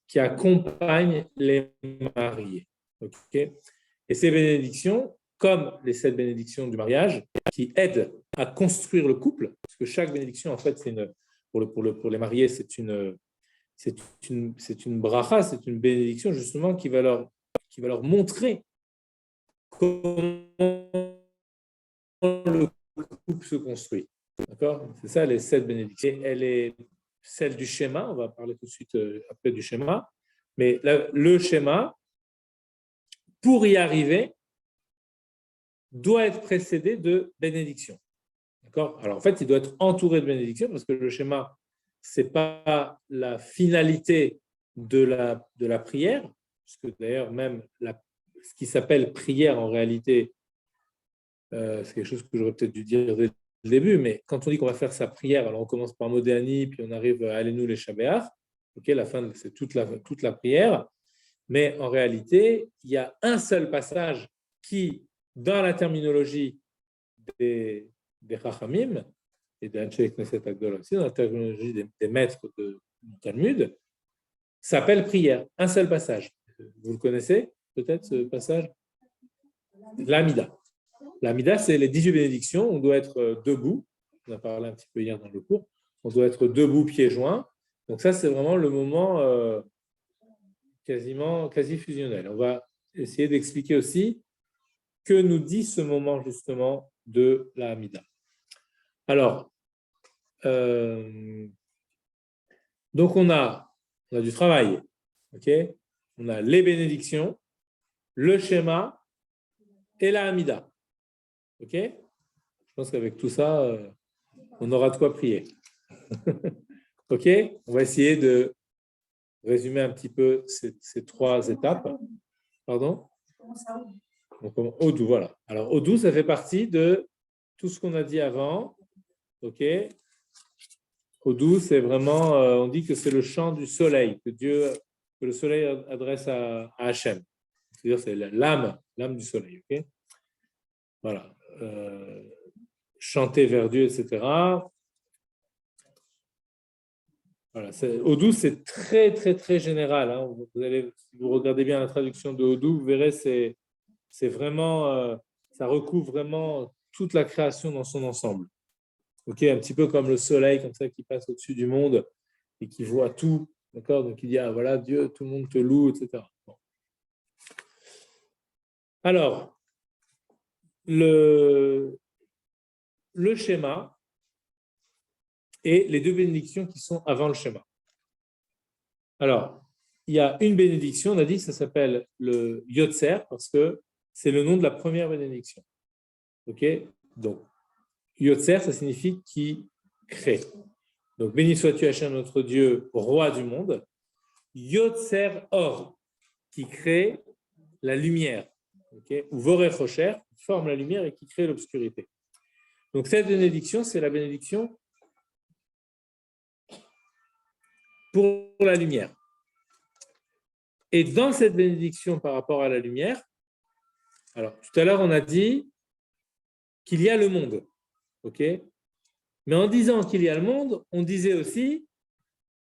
qui accompagnent les mariés. Okay? Et ces bénédictions, comme les 7 bénédictions du mariage, qui aident à construire le couple, parce que chaque bénédiction, en fait, pour les mariés, c'est une bracha, c'est une bénédiction justement qui va leur montrer comment le couple se construit. D'accord? C'est ça les 7 bénédictions. Elle est celle du schéma, on va parler tout de suite après du schéma, mais le schéma, pour y arriver, doit être précédé de bénédictions. D'accord? Alors en fait, il doit être entouré de bénédictions parce que le schéma, ce n'est pas la finalité de la prière, parce que d'ailleurs, même ce qui s'appelle prière en réalité, c'est quelque chose que j'aurais peut-être dû dire dès le début, mais quand on dit qu'on va faire sa prière, alors on commence par Modéani, puis on arrive à Alenu les Shabéach, okay, la fin, c'est toute la prière, mais en réalité, il y a un seul passage qui, dans la terminologie des Chachamim et des Anshe Knesset Agdola aussi, dans la terminologie des maîtres du Talmud, s'appelle prière. Un seul passage. Vous le connaissez peut-être ce passage? L'Amida. L'Amida, c'est les 18 bénédictions. On doit être debout. On a parlé un petit peu hier dans le cours. On doit être debout, pieds joints. Donc ça, c'est vraiment le moment quasi fusionnel. On va essayer d'expliquer aussi que nous dit ce moment justement de la Hamida. Alors, donc on a du travail, ok? On a les bénédictions, le schéma et la Hamida, ok? Je pense qu'avec tout ça, on aura de quoi prier. Ok? On va essayer de résumer un petit peu ces 3 étapes. Pardon? Donc, Odou, voilà. Alors, Odou, ça fait partie de tout ce qu'on a dit avant. Ok? Odou, c'est vraiment, on dit que c'est le chant du soleil, que le soleil adresse à Hachem. C'est-à-dire, c'est l'âme du soleil. Ok? Voilà. Chanter vers Dieu, etc. Voilà. Odou, c'est très, très, très général. Hein. Si vous regardez bien la traduction de Odou, vous verrez, c'est vraiment, ça recouvre vraiment toute la création dans son ensemble. Okay, un petit peu comme le soleil comme ça qui passe au-dessus du monde et qui voit tout. D'accord? Donc il dit, ah voilà, Dieu, tout le monde te loue, etc. Bon. Alors, le schéma et les 2 bénédictions qui sont avant le schéma. Alors, il y a une bénédiction, on a dit que ça s'appelle le Yotzer parce que c'est le nom de la première bénédiction. Ok? Donc, Yotzer, ça signifie qui crée. Donc, béni sois-tu Hachem, notre Dieu, roi du monde. Yotzer Or, qui crée la lumière. Okay? Ou Vorech Osher, qui forme la lumière et qui crée l'obscurité. Donc, cette bénédiction, c'est la bénédiction pour la lumière. Et dans cette bénédiction par rapport à la lumière, alors, tout à l'heure, on a dit qu'il y a le monde. Ok? Mais en disant qu'il y a le monde, on disait aussi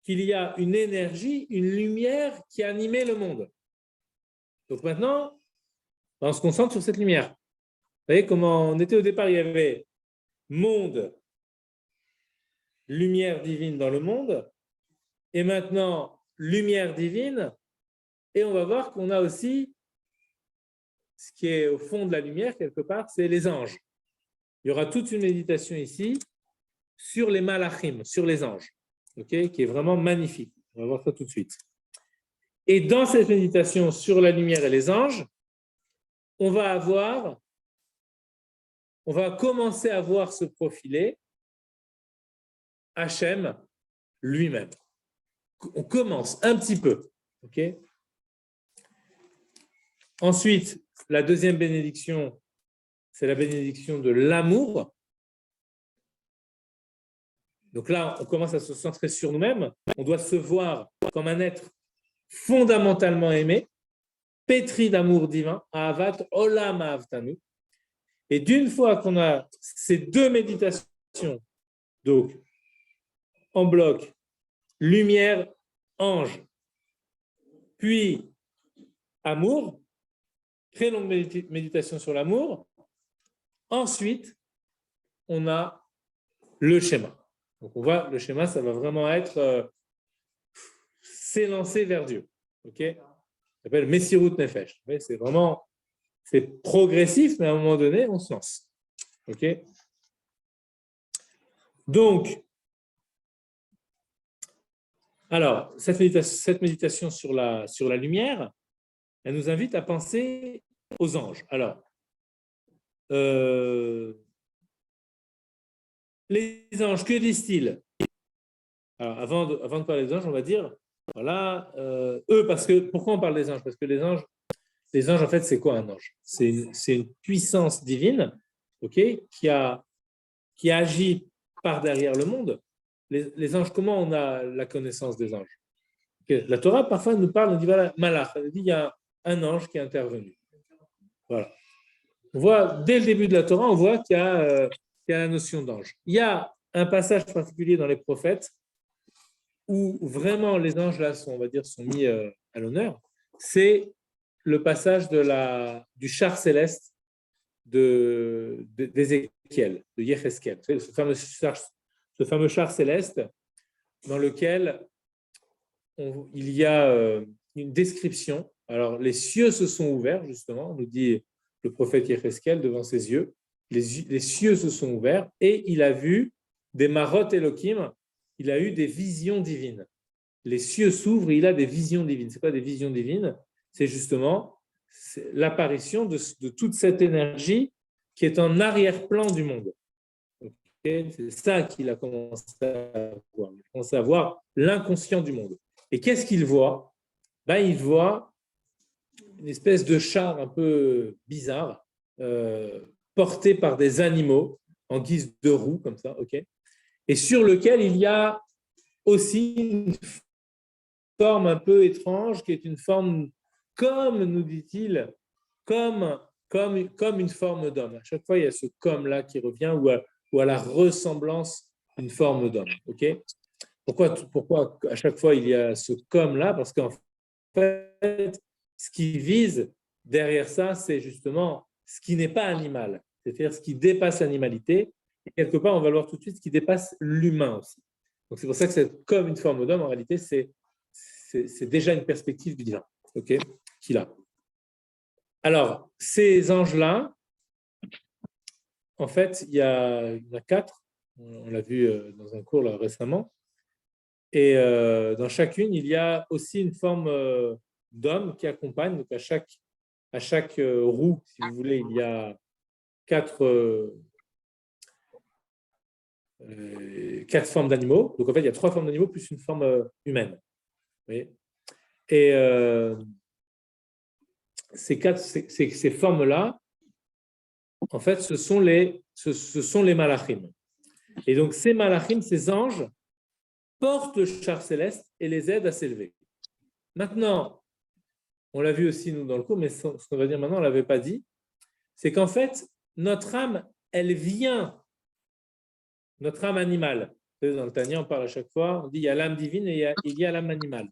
qu'il y a une énergie, une lumière qui animait le monde. Donc maintenant, on se concentre sur cette lumière. Vous voyez comment on était au départ, il y avait monde, lumière divine dans le monde, et maintenant, lumière divine, et on va voir qu'on a aussi ce qui est au fond de la lumière, quelque part, c'est les anges. Il y aura toute une méditation ici sur les malachim, sur les anges, okay, qui est vraiment magnifique. On va voir ça tout de suite. Et dans cette méditation sur la lumière et les anges, on va avoir on va commencer à voir se profiler Hachem lui-même. On commence un petit peu. Okay. Ensuite, la deuxième bénédiction, c'est la bénédiction de l'amour. Donc là, on commence à se centrer sur nous-mêmes. On doit se voir comme un être fondamentalement aimé, pétri d'amour divin, Ahavat Olam Ahavtanu. Et d'une fois qu'on a ces deux méditations, donc en bloc, lumière, ange, puis amour, très longue méditation sur l'amour, ensuite, on a le schéma. Donc on voit, le schéma, ça va vraiment être s'élancer vers Dieu. Ok, ça s'appelle Messirut Nefesh. C'est vraiment, c'est progressif, mais à un moment donné, on se lance. Ok. Donc, alors, cette méditation sur la lumière, elle nous invite à penser aux anges. Alors, les anges, que disent-ils? Alors, avant de parler des anges, on va dire, voilà, eux, parce que, pourquoi on parle des anges? Parce que les anges, en fait, c'est quoi un ange? C'est une puissance divine, ok, qui agit par derrière le monde. Les anges, comment on a la connaissance des anges? Okay. La Torah, parfois, nous parle, on dit, voilà, malach, elle dit, il y a un ange qui est intervenu. Voilà. On voit, dès le début de la Torah, on voit qu'il y a la notion d'ange. Il y a un passage particulier dans les prophètes où vraiment les anges, là, sont mis à l'honneur. C'est le passage du char céleste d'Ézéchiel, de Yecheskel. Ce fameux char céleste dans lequel il y a une description. Alors, les cieux se sont ouverts, justement, nous dit le prophète Yecheskel devant ses yeux. Les cieux se sont ouverts et il a vu des marot Elohim, il a eu des visions divines. Les cieux s'ouvrent et il a des visions divines. C'est quoi des visions divines? C'est justement l'apparition de toute cette énergie qui est en arrière-plan du monde. Okay, c'est ça qu'il a commencé à voir. Il a commencé à voir l'inconscient du monde. Et qu'est-ce qu'il voit? Il voit une espèce de char un peu bizarre, porté par des animaux en guise de roues, comme ça, ok, et sur lequel il y a aussi une forme un peu étrange, qui est une forme, comme nous dit-il, comme une forme d'homme. À chaque fois, il y a ce comme-là qui revient, ou à la ressemblance d'une forme d'homme. Okay. Pourquoi à chaque fois il y a ce comme-là? Parce qu'en fait, ce qui vise derrière ça, c'est justement ce qui n'est pas animal, c'est-à-dire ce qui dépasse l'animalité. Et quelque part, on va le voir tout de suite, ce qui dépasse l'humain aussi. Donc c'est pour ça que c'est comme une forme d'homme, en réalité, c'est déjà une perspective du divin, okay, qu'il a. Alors, ces anges-là, en fait, il y en a 4, on l'a vu dans un cours là, récemment, et dans chacune, il y a aussi une forme d'homme qui accompagne. Donc à chaque roue, si vous voulez, il y a 4 formes d'animaux. Donc en fait, il y a 3 formes d'animaux plus une forme humaine. Vous voyez. Et ces formes-là, en fait, ce sont les malachim. Et donc ces malachim, ces anges, portent le char céleste et les aident à s'élever. Maintenant, on l'a vu aussi nous dans le cours, mais ce qu'on va dire maintenant, on ne l'avait pas dit, c'est qu'en fait, notre âme, elle vient, notre âme animale. Dans le Tanya, on parle à chaque fois, on dit il y a l'âme divine et il y a l'âme animale.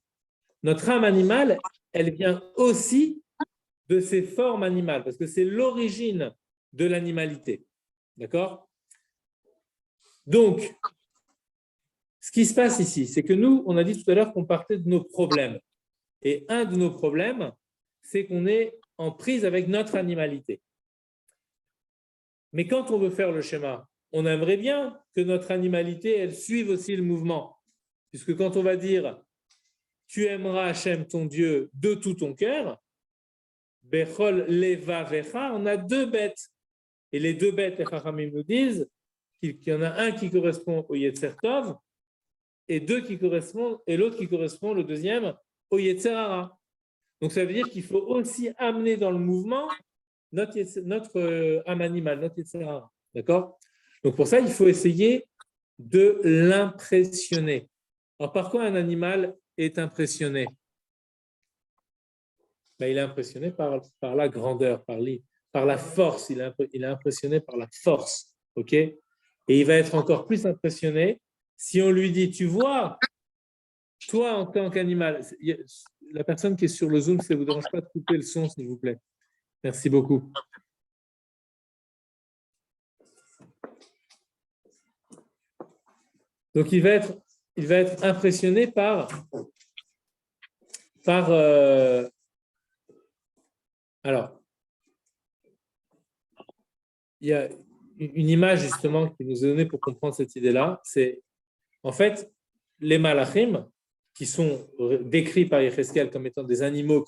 Notre âme animale, elle vient aussi de ces formes animales, parce que c'est l'origine de l'animalité. D'accord? Donc, ce qui se passe ici, c'est que nous, on a dit tout à l'heure qu'on partait de nos problèmes. Et un de nos problèmes, c'est qu'on est en prise avec notre animalité. Mais quand on veut faire le schéma, on aimerait bien que notre animalité, elle suive aussi le mouvement. Puisque quand on va dire « tu aimeras Hachem, ton Dieu, de tout ton cœur », Bechol Levavecha, on a 2 bêtes. Et les deux bêtes, les Chachamim nous disent qu'il y en a un qui correspond au Yetzer Tov et l'autre qui correspond, le deuxième, au Yetzer Hara. Donc ça veut dire qu'il faut aussi amener dans le mouvement notre âme animale, notre Yetzer Hara. D'accord? Donc pour ça, il faut essayer de l'impressionner. Alors par quoi un animal est impressionné? Ben, il est impressionné par la grandeur, par la force. Il est impressionné par la force. Ok? Et il va être encore plus impressionné si on lui dit, tu vois, toi en tant qu'animal, la personne qui est sur le Zoom, ça ne vous dérange pas de couper le son, s'il vous plaît. Merci beaucoup. Donc, il va être impressionné par alors, il y a une image justement qui nous est donnée pour comprendre cette idée-là. C'est en fait les malachim qui sont décrits par Yecheskel comme étant des animaux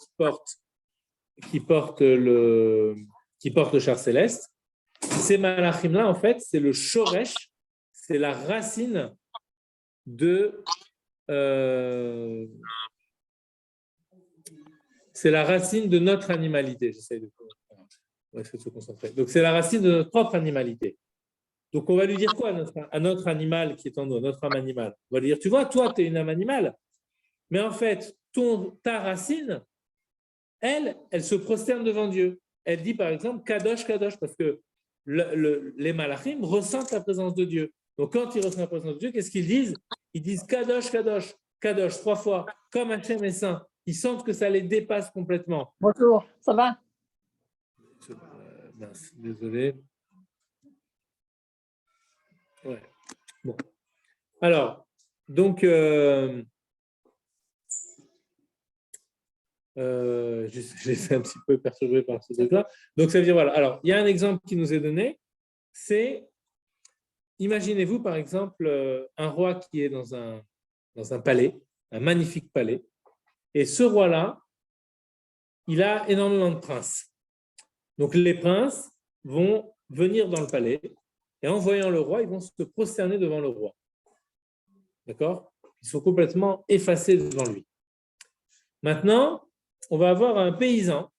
qui portent le char céleste. Ces malachim-là, en fait, c'est le shoresh, c'est la racine de notre animalité. J'essaie de se concentrer. Donc, c'est la racine de notre propre animalité. Donc, on va lui dire quoi à notre animal qui est en nous, notre âme animale? On va lui dire, tu vois, toi, tu es une âme animale, mais en fait, ta racine, elle se prosterne devant Dieu. Elle dit, par exemple, Kadosh, Kadosh, parce que les malachim ressentent la présence de Dieu. Donc, quand ils ressentent la présence de Dieu, qu'est-ce qu'ils disent? Ils disent Kadosh, Kadosh, Kadosh, 3 fois, comme Hachem est saint. Ils sentent que ça les dépasse complètement. Bonjour, ça va? Mince, désolé. Ouais. Bon. Alors, donc, j'étais un petit peu perturbé par ce truc-là. Donc, ça veut dire, voilà. Alors, il y a un exemple qui nous est donné, c'est, imaginez-vous, par exemple, un roi qui est dans un palais, un magnifique palais, et ce roi-là, il a énormément de princes. Donc, les princes vont venir dans le palais, et en voyant le roi, ils vont se prosterner devant le roi. D'accord? Ils sont complètement effacés devant lui. Maintenant, on va avoir un paysan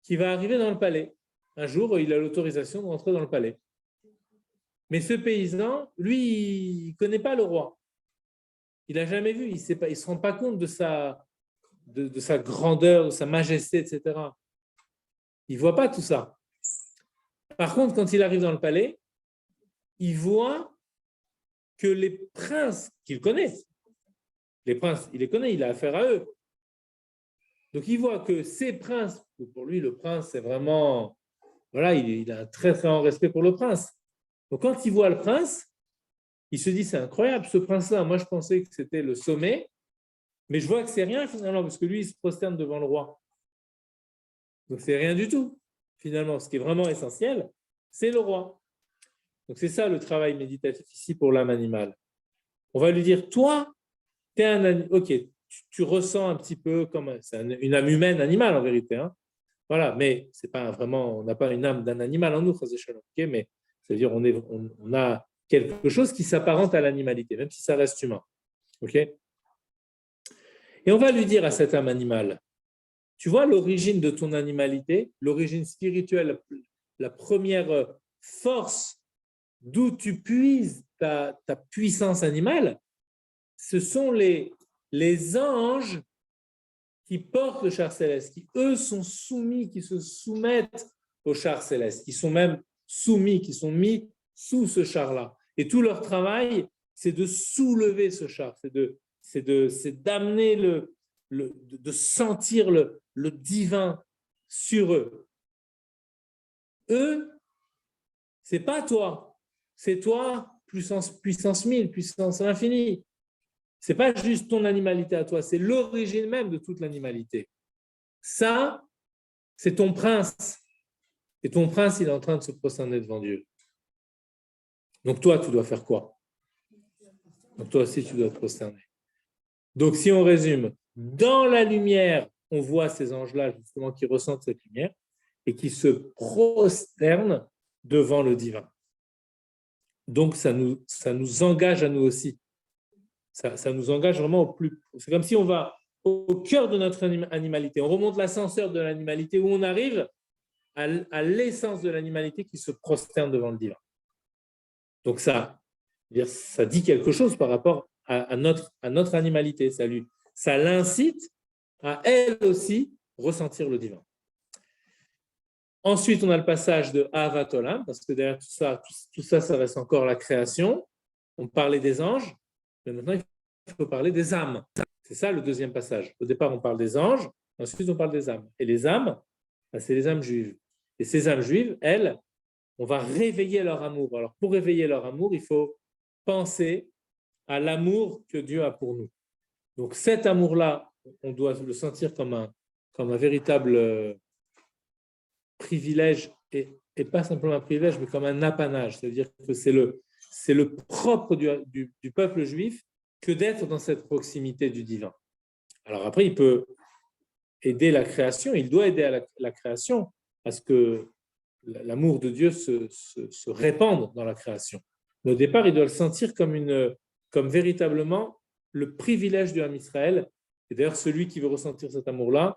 qui va arriver dans le palais. Un jour, il a l'autorisation de rentrer dans le palais. Mais ce paysan, lui, il ne connaît pas le roi. Il n'a jamais vu, il ne se rend pas compte de sa grandeur, de sa majesté, etc. Il ne voit pas tout ça. Par contre, quand il arrive dans le palais, il voit que les princes qu'il connaît, les princes, il les connaît, il a affaire à eux. Donc, il voit que ces princes, pour lui, le prince, c'est vraiment, voilà, il a un très, très grand respect pour le prince. Donc, quand il voit le prince, il se dit, c'est incroyable, ce prince-là, moi, je pensais que c'était le sommet, mais je vois que c'est rien, finalement, parce que lui, il se prosterne devant le roi. Donc, c'est rien du tout, finalement. Ce qui est vraiment essentiel, c'est le roi. Donc, c'est ça le travail méditatif ici pour l'âme animale. On va lui dire, toi, tu es un animal, ok, tu ressens un petit peu comme c'est une âme humaine animale en vérité. Hein. Voilà, mais c'est pas vraiment, on n'a pas une âme d'un animal en nous, okay, mais c'est-à-dire on a quelque chose qui s'apparente à l'animalité, même si ça reste humain. Ok. Et on va lui dire à cette âme animale, tu vois l'origine de ton animalité, l'origine spirituelle, la première force d'où tu puises ta puissance animale, ce sont les anges qui portent le char céleste, qui eux sont soumis, qui se soumettent au char céleste, qui sont même soumis, qui sont mis sous ce char-là. Et tout leur travail, c'est de soulever ce char, c'est d'amener de sentir le divin sur eux. Eux, c'est pas toi, c'est toi, puissance 1000, puissance infinie. Ce n'est pas juste ton animalité à toi, c'est l'origine même de toute l'animalité. Ça, c'est ton prince. Et ton prince, il est en train de se prosterner devant Dieu. Donc toi, tu dois faire quoi? Donc toi aussi, tu dois te prosterner. Donc si on résume, dans la lumière, on voit ces anges-là justement qui ressentent cette lumière. et qui se prosterne devant le divin. Donc, ça nous engage à nous aussi. Ça nous engage vraiment au plus. C'est comme si on va au cœur de notre animalité. On remonte l'ascenseur de l'animalité où on arrive à l'essence de l'animalité qui se prosterne devant le divin. Donc, ça dit quelque chose par rapport à notre animalité. Ça l'incite à elle aussi ressentir le divin. Ensuite, on a le passage de Ahavat Olam, parce que derrière tout ça, ça reste encore la création. On parlait des anges, mais maintenant, il faut parler des âmes. C'est ça le deuxième passage. Au départ, on parle des anges, ensuite, on parle des âmes. Et les âmes, c'est les âmes juives. Et ces âmes juives, elles, on va réveiller leur amour. Alors, pour réveiller leur amour, il faut penser à l'amour que Dieu a pour nous. Donc, cet amour-là, on doit le sentir comme un véritable privilège, et pas simplement un privilège, mais comme un apanage. C'est-à-dire que c'est le propre du peuple juif que d'être dans cette proximité du divin. Alors après, il peut aider la création, il doit aider à la création à ce que l'amour de Dieu se répande dans la création. Mais au départ, il doit le sentir comme véritablement le privilège du Ham Israël. Et d'ailleurs, celui qui veut ressentir cet amour-là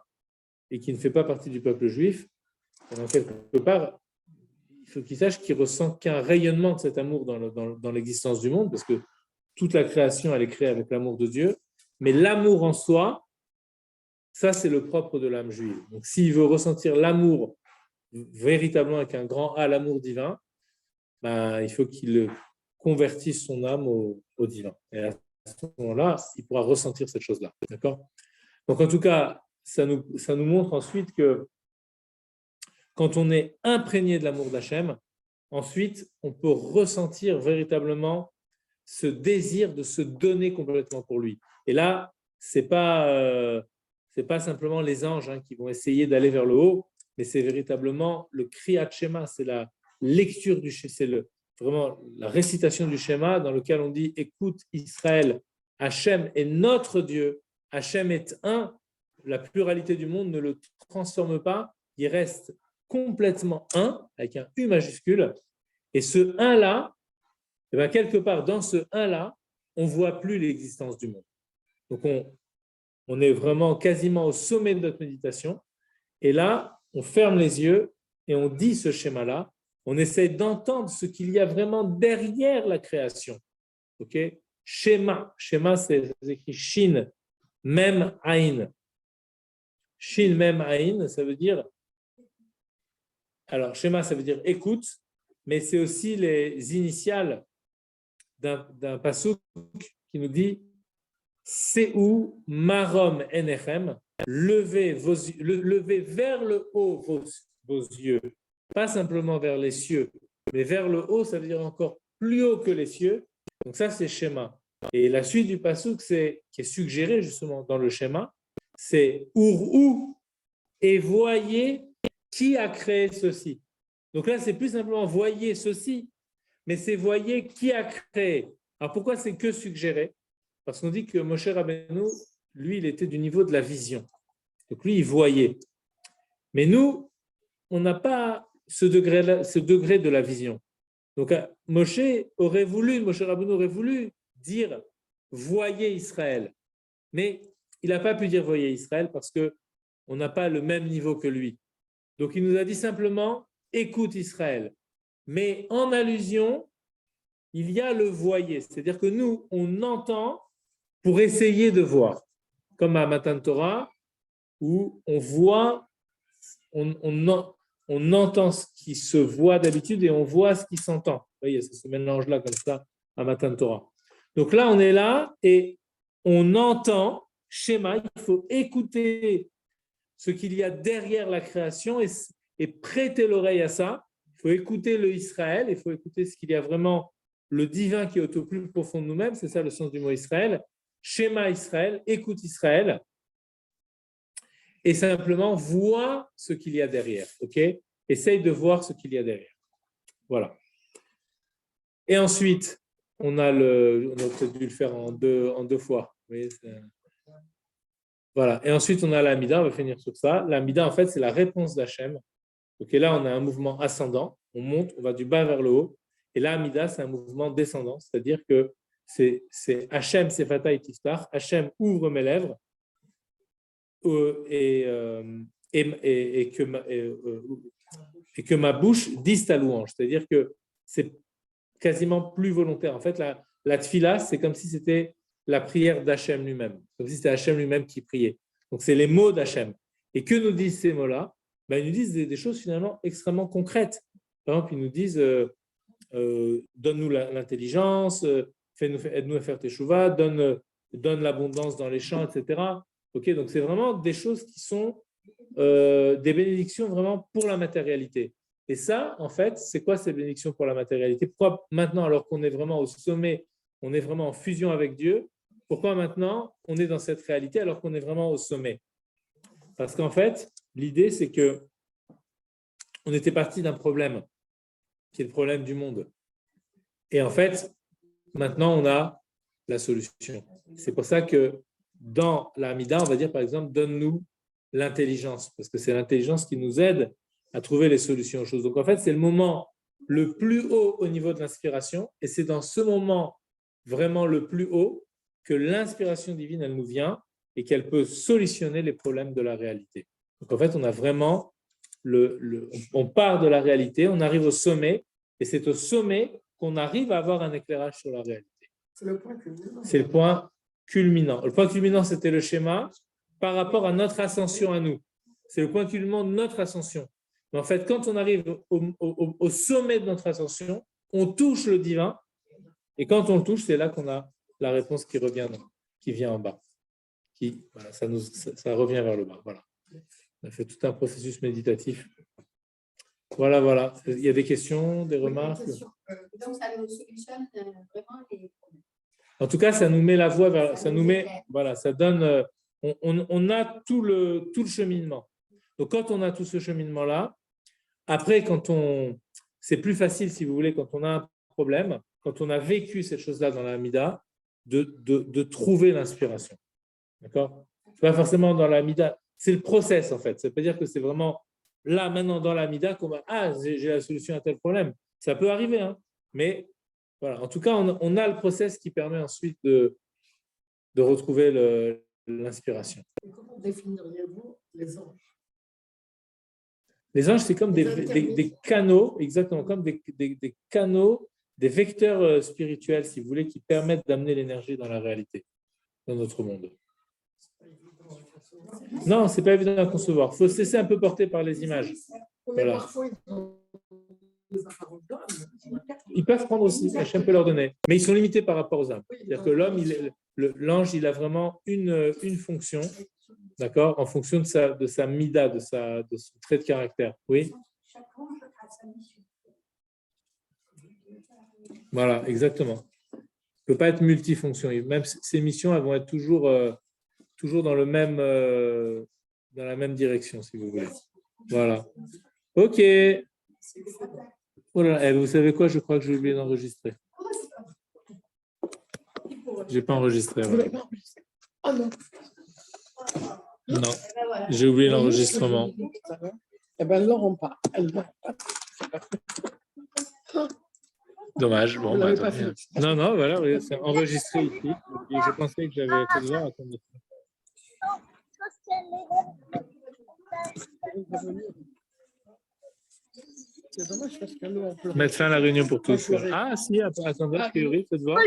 et qui ne fait pas partie du peuple juif, dans quelque part, il faut qu'il sache qu'il ressent qu'un rayonnement de cet amour dans l'existence du monde, parce que toute la création, elle est créée avec l'amour de Dieu, mais l'amour en soi, ça, c'est le propre de l'âme juive. Donc, s'il veut ressentir l'amour véritablement avec un grand A, l'amour divin, il faut qu'il convertisse son âme au divin. Et à ce moment-là, il pourra ressentir cette chose-là. D'accord ? Donc, en tout cas, ça nous montre ensuite que quand on est imprégné de l'amour d'Hachem, ensuite, on peut ressentir véritablement ce désir de se donner complètement pour lui. Et là, c'est pas simplement les anges qui vont essayer d'aller vers le haut, mais c'est véritablement le Kriyat Shema, c'est la lecture du Shema, c'est vraiment la récitation du Shema dans lequel on dit « Écoute Israël, Hachem est notre Dieu, Hachem est un », la pluralité du monde ne le transforme pas, il reste complètement un, avec un U majuscule, et ce un-là, quelque part dans ce un-là, on ne voit plus l'existence du monde. Donc on est vraiment quasiment au sommet de notre méditation, et là, on ferme les yeux et on dit ce schéma-là, on essaie d'entendre ce qu'il y a vraiment derrière la création. Ok ? Schéma, c'est écrit Shin, Mem, Ain. Shin, Mem, Ain, ça veut dire. Alors, schéma, ça veut dire écoute, mais c'est aussi les initiales d'un passouk qui nous dit Se'u marom enechem, levez vers le haut vos yeux, pas simplement vers les cieux, mais vers le haut, ça veut dire encore plus haut que les cieux. Donc ça, c'est schéma. Et la suite du passouk, qui est suggéré justement dans le schéma, c'est Ur'u, et voyez qui a créé ceci. Donc là, c'est plus simplement voyez ceci, mais c'est voyez qui a créé. Alors pourquoi c'est que suggéré ? Parce qu'on dit que Moshe Rabbeinu, lui, il était du niveau de la vision. Donc lui, il voyait. Mais nous, on n'a pas ce degré de la vision. Donc Moshe Rabbeinu aurait voulu dire voyez Israël. Mais il n'a pas pu dire voyez Israël parce qu'on n'a pas le même niveau que lui. Donc il nous a dit simplement écoute Israël. Mais en allusion, il y a le voyer. C'est-à-dire que nous, on entend pour essayer de voir. Comme à Matan Torah, où on voit, on entend ce qui se voit d'habitude et on voit ce qui s'entend. Vous voyez, c'est ce mélange-là comme ça à Matan Torah. Donc là, on est là et on entend schéma. Il faut écouter ce qu'il y a derrière la création et prêter l'oreille à ça. Il faut écouter le Israël, il faut écouter ce qu'il y a vraiment, le divin qui est au plus profond de nous-mêmes. C'est ça le sens du mot Israël. Schéma Israël, écoute Israël. Et simplement vois ce qu'il y a derrière. Ok ? Essaye de voir ce qu'il y a derrière. Voilà. Et ensuite, on a peut-être dû le faire en deux fois. Vous voyez, voilà. Et ensuite, on a l'Amida, on va finir sur ça. L'Amida, en fait, c'est la réponse d'Hachem. Donc, et là, on a un mouvement ascendant, on monte, on va du bas vers le haut. Et là, Amida, c'est un mouvement descendant, c'est-à-dire que c'est Hachem, Sefata et Tiftach. Hachem ouvre mes lèvres et que ma bouche dise ta louange. C'est-à-dire que c'est quasiment plus volontaire. En fait, la tfila, c'est comme si c'était la prière d'Hachem lui-même, comme si c'était Hachem lui-même qui priait. Donc, c'est les mots d'Hachem. Et que nous disent ces mots-là? Ben, ils nous disent des choses finalement extrêmement concrètes. Par exemple, ils nous disent donne-nous l'intelligence, aide-nous à faire teshuva, donne l'abondance dans les champs, etc. Okay, donc, c'est vraiment des choses qui sont des bénédictions vraiment pour la matérialité. Et ça, en fait, c'est quoi ces bénédictions pour la matérialité? Pourquoi maintenant, alors qu'on est vraiment au sommet, on est vraiment en fusion avec Dieu, pourquoi maintenant on est dans cette réalité alors qu'on est vraiment au sommet? Parce qu'en fait, l'idée, c'est que on était parti d'un problème, qui est le problème du monde. Et en fait, maintenant, on a la solution. C'est pour ça que dans la Hamida, on va dire, par exemple, donne-nous l'intelligence, parce que c'est l'intelligence qui nous aide à trouver les solutions aux choses. Donc, en fait, c'est le moment le plus haut au niveau de l'inspiration, et c'est dans ce moment vraiment le plus haut que l'inspiration divine, elle nous vient et qu'elle peut solutionner les problèmes de la réalité. Donc, en fait, on a vraiment on part de la réalité, on arrive au sommet, et c'est au sommet qu'on arrive à avoir un éclairage sur la réalité. C'est le point culminant. C'est le point culminant. Le point culminant, c'était le schéma par rapport à notre ascension à nous. C'est le point culminant de notre ascension. Mais en fait, quand on arrive au sommet de notre ascension, on touche le divin, et quand on le touche, c'est là qu'on a la réponse qui vient en bas. Voilà, ça revient vers le bas. Voilà. On a fait tout un processus méditatif. Voilà. Il y a des questions, des remarques? Donc, ça nous solutionne vraiment les problèmes. En tout cas, ça nous met la voie vers, ça nous met, voilà, ça donne, on a tout le cheminement. Donc, quand on a tout ce cheminement-là, après, c'est plus facile, si vous voulez, quand on a un problème, quand on a vécu cette chose-là dans la Hamida, de trouver l'inspiration. D'accord? Pas forcément dans la Hamida, c'est le process en fait. Ça veut dire que c'est vraiment là, maintenant, dans la Hamida, qu'on va, j'ai la solution à tel problème. Ça peut arriver, hein, mais voilà. En tout cas, on a le process qui permet ensuite de retrouver l'inspiration. Et comment définiriez-vous les anges? Les anges, c'est comme des canaux, exactement, comme des canaux, des vecteurs spirituels, si vous voulez, qui permettent d'amener l'énergie dans la réalité, dans notre monde. Non, ce n'est pas évident à concevoir. Il faut se laisser un peu porter par les images. Voilà. Ils peuvent prendre aussi, Hachem peut leur donner, mais ils sont limités par rapport aux âmes. C'est-à-dire que l'ange, il a vraiment une fonction, d'accord, en fonction de sa mida, de son trait de caractère. Oui. Chaque ange a sa mission. Voilà, exactement. Il ne peut pas être multifonction. Même ces missions, elles vont être toujours dans la même direction, si vous voulez. Voilà. OK. Voilà. Vous savez quoi? Je crois que j'ai oublié d'enregistrer. Je n'ai pas enregistré. Voilà. Ah non. Non, j'ai oublié l'enregistrement. Eh bien, Laurent, pas. Dommage. Bon, Vous pas fait. Non, voilà, oui, c'est enregistré ici. Et je pensais que j'avais fait devoir attendre. C'est dommage parce que nous, on peut... Mettre fin à la réunion pour tous. Ah, si, attendez, a priori, faites voir.